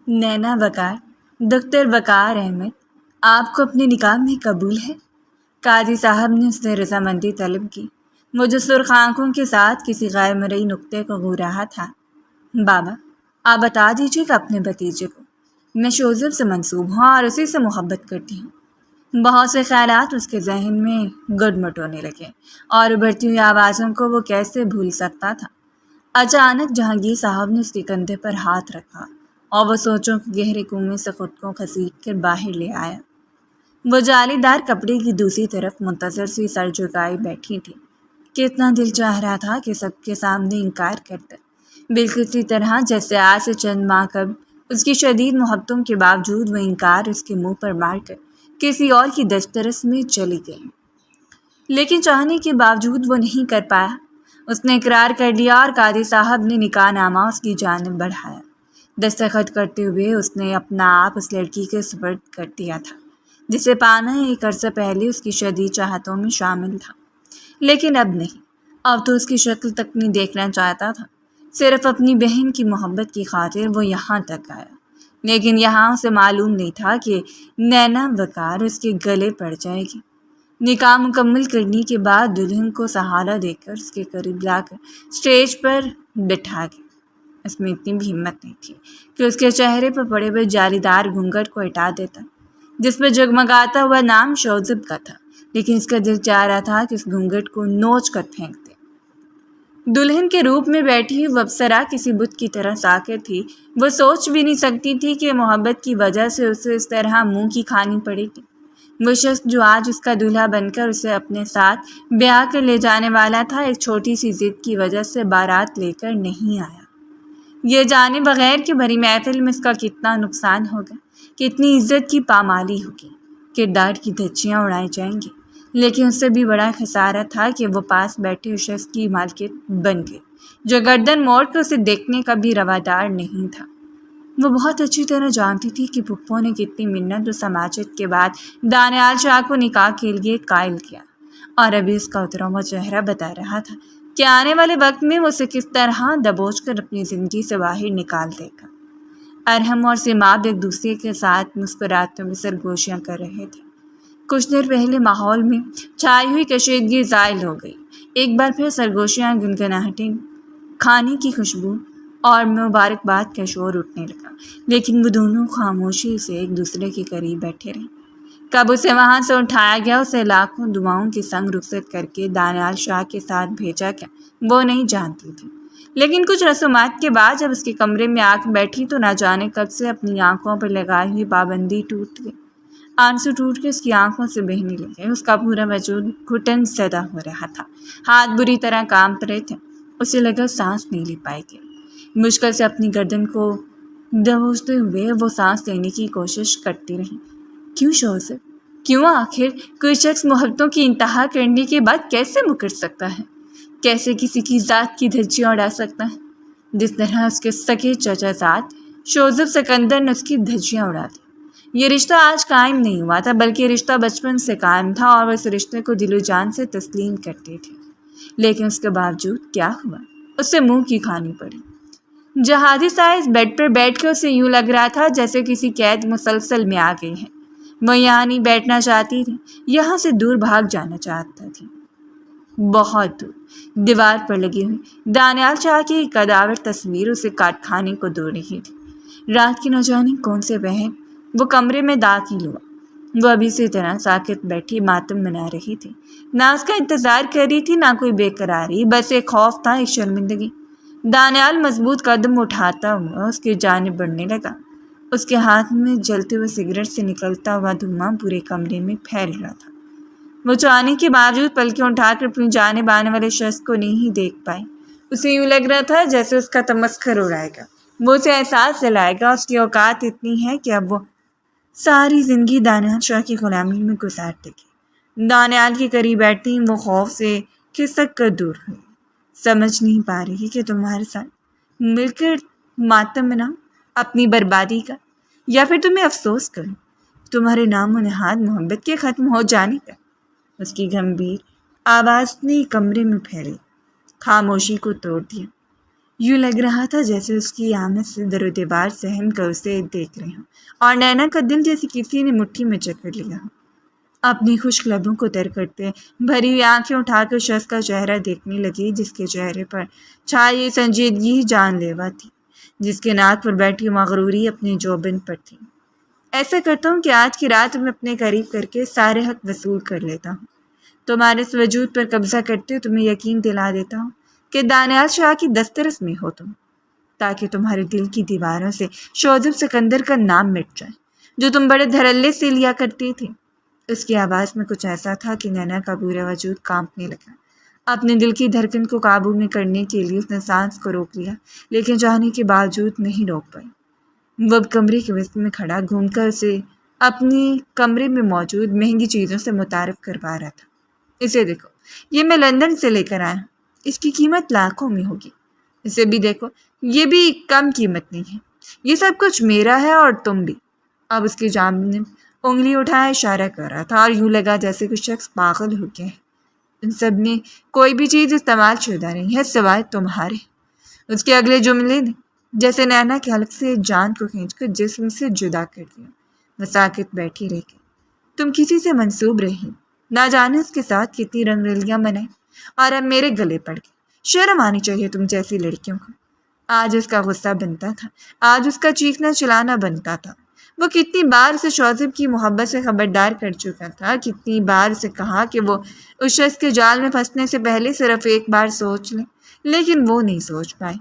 نینا وقار، دختر وقار احمد، آپ کو اپنے نکاح میں قبول ہے؟ قاضی صاحب نے اس سے رضامندی طلب کی، وہ جو سرخ آنکھوں کے ساتھ کسی غیر مرئی نقطے کو گھور رہا تھا۔ بابا، آپ بتا دیجیے گا اپنے بھتیجے کو، میں شوزب سے منسوب ہوں اور اسی سے محبت کرتی ہوں۔ بہت سے خیالات اس کے ذہن میں گڈ مٹونے لگے اور ابھرتی ہوئی آوازوں کو وہ کیسے بھول سکتا تھا۔ اچانک جہانگیر صاحب نے اس کے کندھے پر ہاتھ رکھا اور وہ سوچوں کے گہرے کنویں سے خود کو گھسیٹ کر باہر لے آیا۔ وہ جالی دار کپڑے کی دوسری طرف منتظر سی سر جھکائے بیٹھی تھی۔ کتنا دل چاہ رہا تھا کہ سب کے سامنے انکار کر دے، بالکل اسی طرح جیسے آج سے چند ماہ قبل اس کی شدید محبتوں کے باوجود وہ انکار اس کے منہ پر مار کر کسی اور کی دسترس میں چلی گئی۔ لیکن چاہنے کے باوجود وہ نہیں کر پایا۔ اس نے اقرار کر لیا اور قاضی صاحب نے نکاح نامہ اس کی جانب بڑھایا۔ دستخط کرتے ہوئے اس نے اپنا آپ اس لڑکی کے سپرد کر دیا تھا جسے پانا ایک عرصہ پہلے اس کی شدید چاہتوں میں شامل تھا۔ لیکن اب نہیں، اب تو اس کی شکل تک نہیں دیکھنا چاہتا تھا۔ صرف اپنی بہن کی محبت کی خاطر وہ یہاں تک آیا، لیکن یہاں اسے معلوم نہیں تھا کہ نینا وقار اس کے گلے پڑ جائے گی۔ نکاح مکمل کرنے کے بعد دلہن کو سہارا دے کر اس کے قریب لا کر اسٹیج پر بٹھا گیا۔ اس میں اتنی بھی ہمت نہیں تھی کہ اس کے چہرے پر پڑے ہوئے جالی دار گھونگھٹ کو ہٹا دیتا جس پہ جگمگاتا ہوا نام شوزب کا تھا، لیکن اس کا دل چاہ رہا تھا کہ اس گھونگھٹ کو نوچ کر پھینک دے۔ دلہن کے روپ میں بیٹھی ہوئی وہ اپسرا کسی بت کی طرح ساکت تھی۔ وہ سوچ بھی نہیں سکتی تھی کہ محبت کی وجہ سے اسے اس طرح منہ کی کھانی پڑے گی۔ وہ شخص جو آج اس کا دولہا بن کر اسے اپنے ساتھ بیاہ کر لے جانے والا تھا، ایک چھوٹی سی ضد کی وجہ سے بارات لے کر نہیں آیا۔ یہ جانے بغیر کہ بھری محفل میں اس کا کتنا نقصان ہوگا، کتنی عزت کی پامالی ہوگی، کردار کی دھجیاں اڑائی جائیں گی۔ لیکن اس سے بھی بڑا خسارہ تھا کہ وہ پاس بیٹھے اس شخص کی مالکت بن گئی جو گردن موڑ کر اسے دیکھنے کا بھی روادار نہیں تھا۔ وہ بہت اچھی طرح جانتی تھی کہ پھپھو نے کتنی منت و سماجت کے بعد دانیال شاہ کو نکاح کے لیے قائل کیا، اور ابھی اس کا اترا ہوا چہرہ بتا رہا تھا کہ آنے والے وقت میں وہ اسے کس طرح دبوچ کر اپنی زندگی سے باہر نکال دے گا۔ ارحم اور سماب ایک دوسرے کے ساتھ مسکراتے ہوئے سرگوشیاں کر رہے تھے۔ کچھ دیر پہلے ماحول میں چھائی ہوئی کشیدگی زائل ہو گئی۔ ایک بار پھر سرگوشیاں، گنگناہٹیں، کھانے کی خوشبو اور مبارکباد کا شور اٹھنے لگا، لیکن وہ دونوں خاموشی سے ایک دوسرے کے قریب بیٹھے رہے۔ کب اسے وہاں سے اٹھایا گیا، اسے لاکھوں دعاؤں کے سنگ رخصت کر کے دانیال شاہ کے ساتھ بھیجا گیا، وہ نہیں جانتی تھی۔ لیکن کچھ رسومات کے بعد جب اس کے کمرے میں آ کے بیٹھی تو نہ جانے کب سے اپنی آنکھوں پر لگائی ہوئی پابندی ٹوٹ گئی۔ آنسو ٹوٹ کے اس کی آنکھوں سے بہنے لگے۔ اس کا پورا وجود گھٹن زدہ ہو رہا تھا، ہاتھ بری طرح کانپ رہے تھے۔ اسے لگا سانس نہیں لے پائے گی۔ مشکل سے اپنی گردن کو دبوچتے ہوئے وہ سانس لینے کی کوشش کرتی رہی۔ کیوں شوزب؟ کیوں؟ آخر کوئی شخص محبتوں کی انتہا کرنے کے بعد کیسے مکر سکتا ہے؟ کیسے کسی کی ذات کی دھجیاں اڑا سکتا ہے؟ جس طرح اس کے سگے چچا زاد شوزب سکندر نے اس کی دھجیاں اڑا دی۔ یہ رشتہ آج قائم نہیں ہوا تھا، بلکہ یہ رشتہ بچپن سے قائم تھا اور وہ اس رشتے کو دل و جان سے تسلیم کرتی تھی۔ لیکن اس کے باوجود کیا ہوا؟ اسے منہ کی کھانی پڑی۔ جہازی سائز بیڈ پر بیٹھ کے اسے یوں لگ رہا تھا جیسے کسی قید مسلسل میں آ گئی ہے۔ وہ یہاں نہیں بیٹھنا چاہتی تھی، یہاں سے دور بھاگ جانا چاہتا تھی، بہت دور۔ دیوار پر لگی ہوئی دانیال شاہ کی قداور تصویر اسے کاٹ کھانے کو دو رہی تھی۔ رات کی نہ جانے کون سے پہر وہ کمرے میں داخل ہوا۔ وہ ابھی سے طرح ساکت بیٹھی ماتم منا رہی تھی، نہ اس کا انتظار کر رہی تھی، نہ کوئی بے قراری، بس ایک خوف تھا، ایک شرمندگی۔ دانیال مضبوط قدم اٹھاتا ہوا اس کی جانب بڑھنے لگا۔ اس کے ہاتھ میں جلتے ہوئے سگریٹ سے نکلتا ہوا دھواں پورے کمرے میں پھیل رہا تھا۔ وہ چاہنے کے باوجود پلکیں اٹھا کر اپنی جانب آنے والے شخص کو نہیں دیکھ پائی۔ اسے یوں لگ رہا تھا جیسے اس کا تمسخر اڑائے گا، وہ اسے احساس دلائے گا اس کی اوقات اتنی ہے کہ اب وہ ساری زندگی دانیال شاہ کی غلامی میں گزار دے گی۔ دانیال کے قریب بیٹھی وہ خوف سے کھسک کر دور ہوئی۔ سمجھ نہیں پا رہی کہ تمہارے ساتھ مل کر ماتم مناؤں اپنی بربادی کا، یا پھر تمہیں افسوس کروں تمہارے نام و نہاد محبت کے ختم ہو جانے کا۔ اس کی گمبھیر آواز نے کمرے میں پھیلی، خاموشی کو توڑ دیا۔ یوں لگ رہا تھا جیسے اس کی آمد سے در و دیوار سہم کر اسے دیکھ رہے ہوں اور نینا کا دل جیسے کسی نے مٹھی میں جکڑ لیا ہو۔ اپنی خشک لبوں کو تر کرتے بھری ہوئی آنکھیں اٹھا کر شخص کا چہرہ دیکھنے لگی جس کے چہرے پر چھائی سنجیدگی ہی جان لیوا تھی، جس کے ناک پر بیٹھی مغروری اپنی جوبن پر تھی۔ ایسا کرتا ہوں کہ آج کی رات میں اپنے قریب کر کے سارے حق وصول کر لیتا ہوں۔ تمہارے اس وجود پر قبضہ کرتے تمہیں یقین دلا دیتا ہوں کہ دانیال شاہ کی دسترس میں ہو تم، تاکہ تمہارے دل کی دیواروں سے شوذب سکندر کا نام مٹ جائے جو تم بڑے دھڑلے سے لیا کرتی تھی۔ اس کی آواز میں کچھ ایسا تھا کہ نینا کا پورا وجود کانپنے لگا۔ اپنے دل کی دھڑکن کو قابو میں کرنے کے لیے اس نے سانس کو روک لیا، لیکن چاہنے کے باوجود نہیں روک پائی۔ وہ اب کمرے کے وسط میں کھڑا گھوم کر اسے اپنی کمرے میں موجود مہنگی چیزوں سے متعارف کروا رہا تھا۔ اسے دیکھو، یہ میں لندن سے لے کر آیا ہوں، اس کی قیمت لاکھوں میں ہوگی۔ اسے بھی دیکھو، یہ بھی کم قیمت نہیں ہے، یہ سب کچھ میرا ہے اور تم بھی۔ اب اس کی جانب انگلی اٹھائے اشارہ کر رہا تھا اور یوں لگا جیسے کوئی شخص پاگل ہو گیا ہے۔ ان سب میں کوئی بھی چیز استعمال شدہ نہیں ہے سوائے تمہارے۔ اس کے اگلے جملے نے جیسے نینا کے حلق سے جان کو کھینچ کر جسم سے جدا کر دیا۔ وہ ساکت بیٹھی رہ گئی۔ تم کسی سے منسوب رہی، نہ جانے اس کے ساتھ کتنی رنگ رلیاں منائی اور اب میرے گلے پڑ گئی۔ شرم آنی چاہیے تم جیسی لڑکیوں کو۔ آج اس کا غصہ بنتا تھا، آج اس کا چیخنا چلانا بنتا تھا۔ وہ کتنی بار اسے شوذب کی محبت سے خبردار کر چکا تھا، کتنی بار اسے کہا کہ وہ اس شخص کے جال میں پھنسنے سے پہلے صرف ایک بار سوچ لے، لیکن وہ نہیں سوچ پائی۔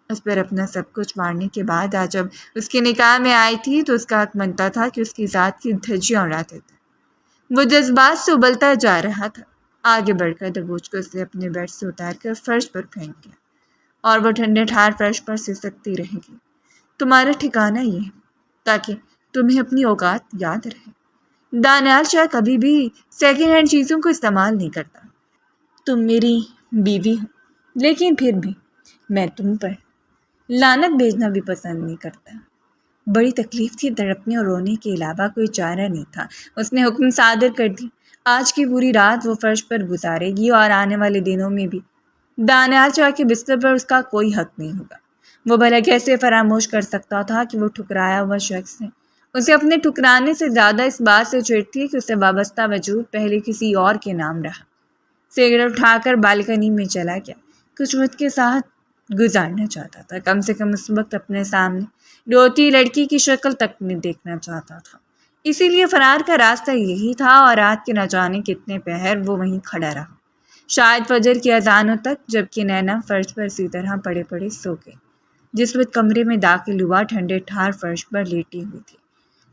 اس پر اپنا سب کچھ مارنے کے بعد آج جب اس کے نکاح میں آئی تھی تو اس کا حق بنتا تھا کہ اس کی ذات کی دھجیاں اڑاتے تھے۔ وہ جذبات سے ابلتا جا رہا تھا۔ آگے بڑھ کر دبوچ کو اسے اپنے بیڈ سے اتار کر فرش پر پھینک دیا اور وہ ٹھنڈے ٹھار فرش پر سسکتی رہے گی۔ تمہارا ٹھکانہ یہ ہے تاکہ تمہیں اپنی اوقات یاد رہے۔ دانیال شاہ کبھی بھی سیکنڈ ہینڈ چیزوں کو استعمال نہیں کرتا۔ تم میری بیوی ہو، لیکن پھر بھی میں تم پر لعنت بھیجنا بھی پسند نہیں کرتا۔ بڑی تکلیف تھی، تڑپنے اور رونے کے علاوہ کوئی چارہ نہیں تھا۔ اس نے حکم صادر کر دی، آج کی پوری رات وہ فرش پر گزارے گی اور آنے والے دنوں میں بھی دانیال شاہ کے بستر پر اس کا کوئی حق نہیں ہوگا۔ وہ بھلا کیسے فراموش کر سکتا تھا کہ وہ ٹھکرایا ہوا شخص ہے۔ اسے اپنے ٹھکرانے سے زیادہ اس بات سے چڑ تھی کہ اسے وابستہ وجود پہلے کسی اور کے نام رہا۔ سگریٹ اٹھا کر بالکنی میں چلا گیا۔ کچھ وقت کے ساتھ گزارنا چاہتا تھا، کم سے کم اس وقت اپنے سامنے روتی لڑکی کی شکل تک نہیں دیکھنا چاہتا تھا۔ اسی لیے فرار کا راستہ یہی تھا اور رات کے نہ جانے کتنے پہر وہ وہیں کھڑا رہا، شاید فجر کی اذانوں تک، جبکہ نینا فرش پر اسی طرح پڑے پڑے سو گئی۔ جس وقت کمرے میں داخل ہوا ٹھنڈے ٹھار فرش پر لیٹی ہوئی تھی،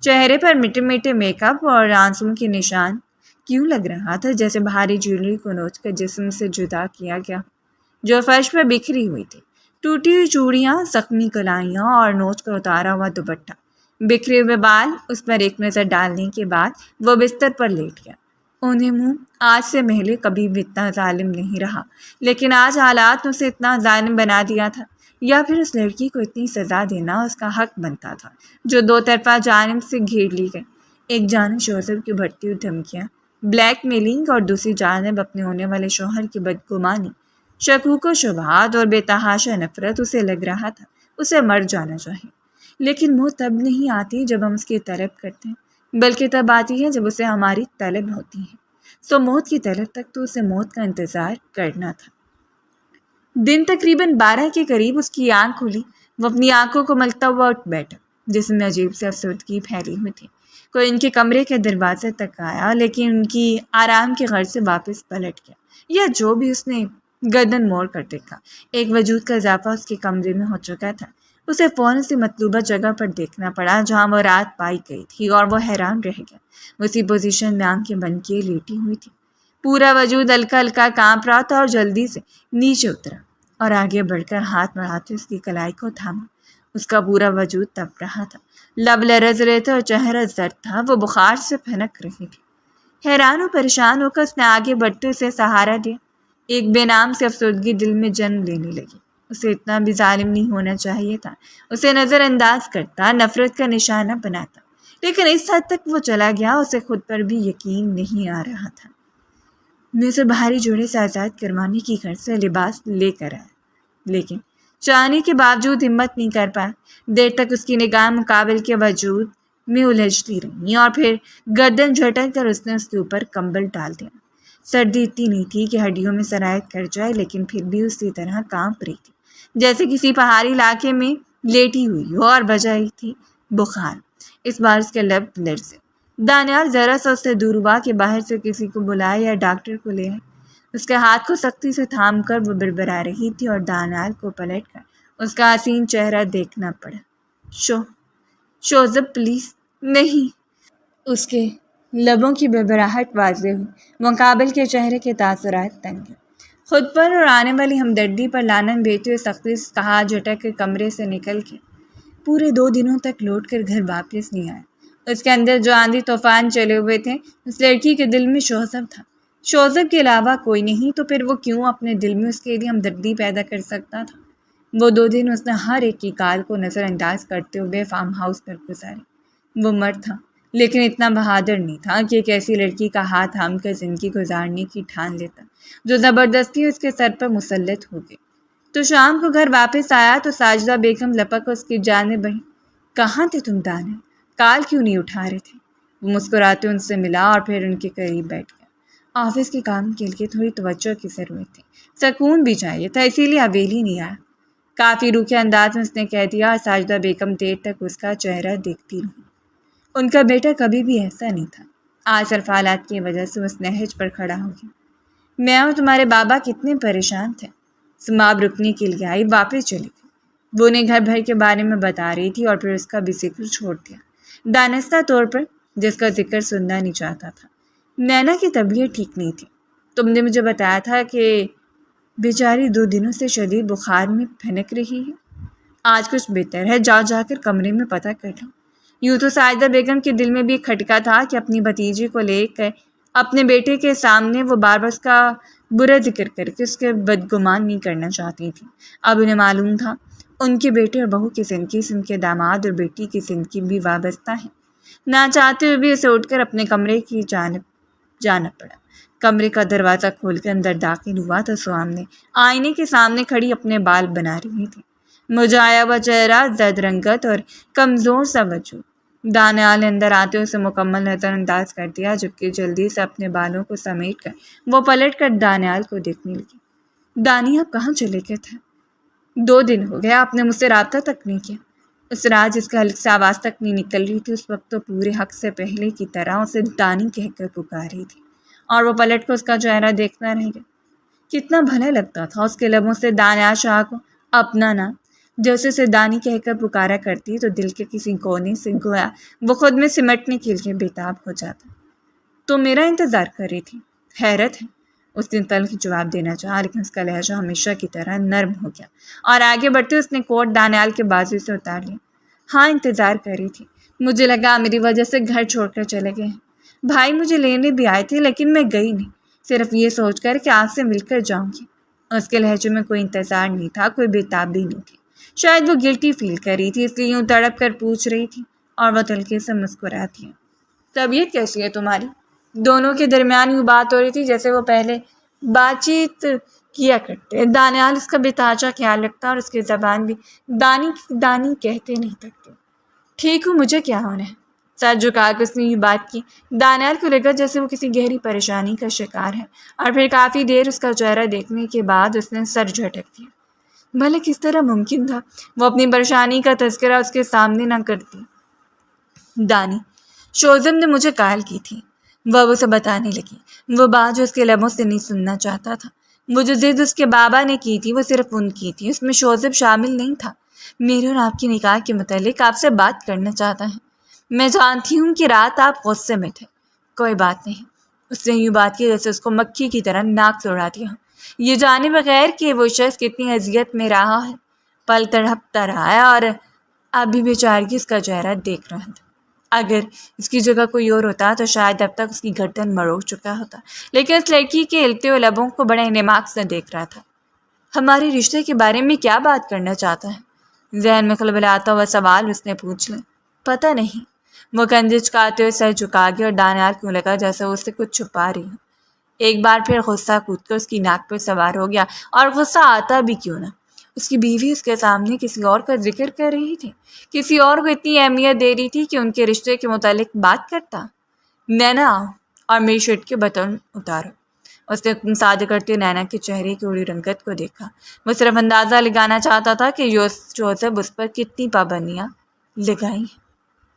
چہرے پر میٹھے میٹھے میک اپ اور آنسوؤں کے نشان۔ کیوں لگ رہا تھا جیسے بھاری جویلری کو نوچ کر جسم سے جدا کیا گیا جو فرش پر بکھری ہوئی تھی۔ ٹوٹی ہوئی چوڑیاں، زخمی کلائیاں اور نوچ کر اتارا ہوا دوپٹہ، بکھرے ہوئے بال۔ اس پر ایک نظر ڈالنے کے بعد وہ بستر پر لیٹ گیا۔ انہیں منہ آج سے پہلے کبھی بھی اتنا ظالم نہیں رہا، لیکن آج حالات نے اسے اتنا ظالم بنا دیا تھا، یا پھر اس لڑکی کو اتنی سزا دینا اس کا حق بنتا تھا جو دو طرفہ جانب سے گھیر لی گئی۔ ایک جانب شوذب کی بڑھتی ہوئی دھمکیاں، بلیک میلنگ، اور دوسری جانب اپنے ہونے والے شوہر کی بدگمانی، شکوک و شبہات اور بے تحاشا نفرت۔ اسے لگ رہا تھا اسے مر جانا چاہیے، لیکن موت تب نہیں آتی جب ہم اس کی طلب کرتے ہیں، بلکہ تب آتی ہے جب اسے ہماری طلب ہوتی ہے۔ سو موت کی طلب تک تو اسے موت کا انتظار کرنا تھا۔ دن تقریباً 12 کے قریب اس کی آنکھ کھلی۔ وہ اپنی آنکھوں کو ملتا ہوا اٹھ بیٹھا، جسم میں عجیب سے افسردگی پھیلی ہوئی تھی۔ کوئی ان کے کمرے کے دروازے تک آیا، لیکن ان کی آرام کے غرض سے واپس پلٹ گیا، یا جو بھی اس نے گردن موڑ کر دیکھا۔ ایک وجود کا اضافہ اس کے کمرے میں ہو چکا تھا۔ اسے فوراً سے مطلوبہ جگہ پر دیکھنا پڑا جہاں وہ رات پائی گئی تھی، اور وہ حیران رہ گیا۔ وہ اسی پوزیشن میں آنکھیں بند کیے لیٹی ہوئی تھی۔ پورا وجود ہلکا ہلکا کانپ رہا تھا اور جلدی سے نیچے اترا اور آگے بڑھ کر ہاتھ بڑھاتے اس کی کلائی کو تھاما۔ اس کا پورا وجود تپ رہا تھا، لب لرز رہے تھے اور چہرہ زرد تھا۔ وہ بخار سے پھنک رہی تھی۔ حیران و پریشان ہو کر اس نے آگے بڑھتے اسے سہارا دیا۔ ایک بے نام سے افسردگی دل میں جنم لینے لگی۔ اسے اتنا بھی ظالم نہیں ہونا چاہیے تھا، اسے نظر انداز کرتا، نفرت کا نشانہ بناتا، لیکن اس حد تک وہ چلا گیا اسے خود پر بھی یقین نہیں آ رہا تھا۔ میں اسے بھاری جوڑے سے آزاد کروانے کی غرض سے لباس لے کر آیا، لیکن چاہنے کے باوجود ہمت نہیں کر پایا۔ دیر تک اس کی نگاہ مقابل کے وجود میں الجھتی رہی اور پھر گردن جھٹک کر اس نے اس کے اوپر کمبل ڈال دیا۔ سردی اتنی نہیں تھی کہ ہڈیوں میں سرایت کر جائے، لیکن پھر بھی اسی طرح کانپ رہی تھی جیسے کسی پہاڑی علاقے میں لیٹی ہوئی ہو، اور وجہ ہی تھی بخار۔ اس بار اس کے لب لرزے۔ دانیال ذرا سا اس سے دور ہوا کہ باہر سے کسی کو بلائے یا ڈاکٹر کو لے آئے۔ اس کے ہاتھ کو سختی سے تھام کر وہ بڑبڑا رہی تھی اور دانیال کو پلٹ کر اس کا حسین چہرہ دیکھنا پڑا۔ شوزب پلیز نہیں۔ اس کے لبوں کی بڑبڑاہٹ واضح ہوئی، مقابل کے چہرے کے تاثرات تنگ ہوئے۔ خود پر اور آنے والی ہمدردی پر لعنت بھیجتے ہوئے سختی سے کہا، جھٹک کے کمرے سے نکل کے پورے 2 دنوں تک لوٹ کر گھر واپس نہیں آیا۔ اس کے اندر جو آندھی طوفان چلے ہوئے تھے، اس لڑکی کے دل میں شوزب تھا۔ شوزب کے علاوہ کوئی نہیں، تو پھر وہ کیوں اپنے دل میں اس کے لیے ہمدردی پیدا کر سکتا تھا؟ وہ 2 دن اس نے ہر ایک کی کال کو نظر انداز کرتے ہوئے فارم ہاؤس پر گزارے۔ وہ مرد تھا، لیکن اتنا بہادر نہیں تھا کہ ایک ایسی لڑکی کا ہاتھ تھام کر زندگی گزارنے کی ٹھان لیتا جو زبردستی اس کے سر پر مسلط ہو گئی۔ تو شام کو گھر واپس آیا تو ساجدہ بیگم لپک اس کی جانب بڑھی۔ کہاں تھے تم دانا؟ کال کیوں نہیں اٹھا رہے تھے؟ وہ مسکراتے ان سے ملا اور پھر ان کے قریب بیٹھ گیا۔ آفس کے کام کے لیے تھوڑی توجہ کی ضرورت تھی، سکون بھی چاہیے تھا، اسی لیے حویلی نہیں آیا۔ کافی روکھے انداز میں اس نے کہہ دیا، اور ساجدہ بیگم دیر تک اس کا چہرہ دیکھتی رہی۔ ان کا بیٹا کبھی بھی ایسا نہیں تھا۔ آج صرف حالات کی وجہ سے اس نہج پر کھڑا ہو گیا۔ میں اور تمہارے بابا کتنے پریشان تھے۔ سماب رکنے کے لیے آئی، واپس چلی گئی۔ وہ انہیں گھر بھر کے بارے میں بتا رہی تھی اور پھر اس کا بھی ذکر چھوڑ دیا، دانستہ طور پر، جس کا ذکر سننا نہیں چاہتا تھا۔ نینا کی طبیعت ٹھیک نہیں تھی، تم نے مجھے بتایا تھا کہ بیچاری 2 دنوں سے شدید بخار میں پھنک رہی ہے۔ آج کچھ بہتر ہے، جا کر کمرے میں پتہ کر لو۔ یوں تو ساجدہ بیگم کے دل میں بھی ایک کھٹکا تھا کہ اپنی بھتیجی کو لے کر اپنے بیٹے کے سامنے وہ بار بار اس کا برا ذکر کر کے اس کے بدگمان نہیں کرنا چاہتی تھی۔ اب انہیں معلوم تھا ان کے بیٹے اور بہو کی زندگی سے ان کے داماد اور بیٹی کی زندگی بھی وابستہ ہے۔ نہ چاہتے ہوئے بھی اسے اٹھ کر اپنے کمرے کی جانب جانا پڑا۔ کمرے کا دروازہ کھول کے اندر داخل ہوا تو سامنے آئینے کے سامنے کھڑی اپنے بال بنا رہی تھی، مرجھایا ہوا چہرہ، زرد رنگت اور کمزور سا وجود۔ دانیال نے اندر آتے اسے مکمل نظر انداز کر دیا، جبکہ جلدی سے اپنے بالوں کو سمیٹ کر وہ پلٹ کر دانیال کو دیکھنے لگی۔ دانی، آپ کہاں چلے گئے تھے؟ 2 دن ہو گیا، آپ نے مجھ سے رابطہ تک نہیں کیا۔ اس رات جس کے حلق سے آواز تک نہیں نکل رہی تھی، اس وقت تو پورے حق سے پہلے کی طرح اسے دانی کہہ کر پکار رہی تھی، اور وہ پلٹ کر اس کا چہرہ دیکھنا رہ گیا۔ کتنا بھلا لگتا تھا اس کے لبوں سے دانیال شاہ کو اپنا نام، جیسے اسے دانی کہہ کر پکارا کرتی تو دل کے کسی کونے سے گویا وہ خود میں سمٹنے کے لیے بےتاب ہو جاتا۔ تو میرا انتظار کر رہی تھی؟ حیرت ہے، اس نے تلخ جواب دینا چاہا، لیکن اس کا لہجہ ہمیشہ کی طرح نرم ہو گیا، اور آگے بڑھتے اس نے کوٹ دانیال کے بازو سے اتار لیا۔ ہاں، انتظار کر رہی تھی، مجھے لگا میری وجہ سے گھر چھوڑ کر چلے گئے ہیں۔ بھائی مجھے لینے بھی آئے تھے، لیکن میں گئی نہیں، صرف یہ سوچ کر کہ آپ سے مل کر جاؤں گی۔ اس کے لہجے میں کوئی انتظار نہیں تھا، کوئی بےتاب بھی نہیں تھی، شاید وہ گلٹی فیل کر رہی تھی، اس لیے یوں تڑپ کر پوچھ رہی تھی، اور وہ تلخی سے مسکراتی ہے۔ طبیعت کیسی ہے تمہاری؟ دونوں کے درمیان یوں بات ہو رہی تھی جیسے وہ پہلے بات چیت کیا کرتے۔ دانیال اس کا بتاجا خیال رکھتا اور اس کی زبان بھی دانی کہتے نہیں تکتی۔ ٹھیک ہوں، مجھے کیا ہونا ہے؟ سر جھکا کے اس نے یہ بات کی۔ دانیال کو لگا جیسے وہ کسی گہری پریشانی کا شکار ہے، اور پھر کافی دیر اس کا چہرہ دیکھنے کے بعد اس نے سر جھٹک دیا۔ بھلے کس طرح ممکن تھا وہ اپنی پریشانی کا تذکرہ اس کے سامنے نہ کرتی؟ دانی، شوزم نے مجھے کال کی تھی، وہ اسے بتانے لگی، وہ بات جو اس کے لبوں سے نہیں سننا چاہتا تھا۔ وہ جو ضد اس کے بابا نے کی تھی وہ صرف ان کی تھی، اس میں شوزب شامل نہیں تھا۔ میرے اور آپ کے نکاح کے متعلق آپ سے بات کرنا چاہتا ہے۔ میں جانتی ہوں کہ رات آپ غصے میں تھے۔ کوئی بات نہیں، اس نے یوں بات کی جیسے اس کو مکھی کی طرح ناک سے اڑا دیا، یہ جانے بغیر کہ وہ شخص کتنی اذیت میں رہا ہے۔ پل تڑپتا رہا ہے اور ابھی بیچارگی اس کا چہرہ دیکھ رہا تھا۔ اگر اس کی جگہ کوئی اور ہوتا تو شاید اب تک اس کی گردن مروڑ چکا ہوتا، لیکن اس لڑکی کے ہلتے ہوئے لبوں کو بڑے انعماق سے دیکھ رہا تھا۔ ہمارے رشتے کے بارے میں کیا بات کرنا چاہتا ہے؟ ذہن میں کھلبلاتا ہوا سوال اس نے پوچھ لیا۔ پتہ نہیں، وہ کندھے چکاتے ہوئے سر جھکا گیا، اور دانیال کو لگا جیسے وہ اس سے کچھ چھپا رہی ہو۔ ایک بار پھر غصہ کود کر اس کی ناک پر سوار ہو گیا، اور غصہ آتا بھی کیوں نہ، اس کی بیوی اس کے سامنے کسی اور کا ذکر کر رہی تھی، کسی اور کو اتنی اہمیت دے رہی تھی کہ ان کے رشتے کے متعلق بات کرتا۔ نینا آؤ اور میری شرٹ کے بٹن اتارو۔ اس نے حکم صادر کرتے نینا کے چہرے کی اڑی رنگت کو دیکھا۔ وہ صرف اندازہ لگانا چاہتا تھا کہ جوزف اس پر کتنی پابندیاں لگائی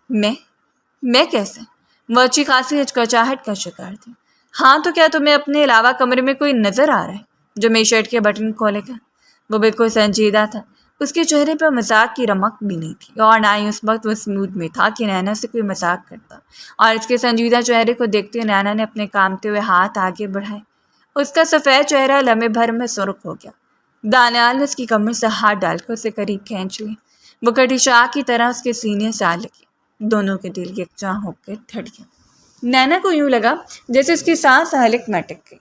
ہیں۔ میں کیسے؟ وہ اچھی خاصی ہچکچاہٹ کا شکار تھی۔ ہاں تو کیا تمہیں اپنے علاوہ کمرے میں کوئی نظر آ رہا ہے جو میری شرٹ کے بٹن کھولے گا؟ وہ بالکل سنجیدہ تھا، اس کے چہرے پر مذاق کی رمق بھی نہیں تھی، اور نہ ہی اس وقت وہ اس موڈ میں تھا کہ نینا سے کوئی مذاق کرتا۔ اور اس کے سنجیدہ چہرے کو دیکھتے ہوئے نینا نے اپنے کامتے ہوئے ہاتھ آگے بڑھائے۔ اس کا سفید چہرہ لمحے بھر میں سرخ ہو گیا۔ دانیال نے اس کی کمر سے ہاتھ ڈال کر اسے قریب کھینچ لی۔ وہ کٹی شاخ کی طرح اس کے سینے سے آ لگی۔ دونوں کے دل یکجاں ہو کر دھڑکے۔ نینا کو یوں لگا جیسے اس کی سانس حلق میں اٹک گئی۔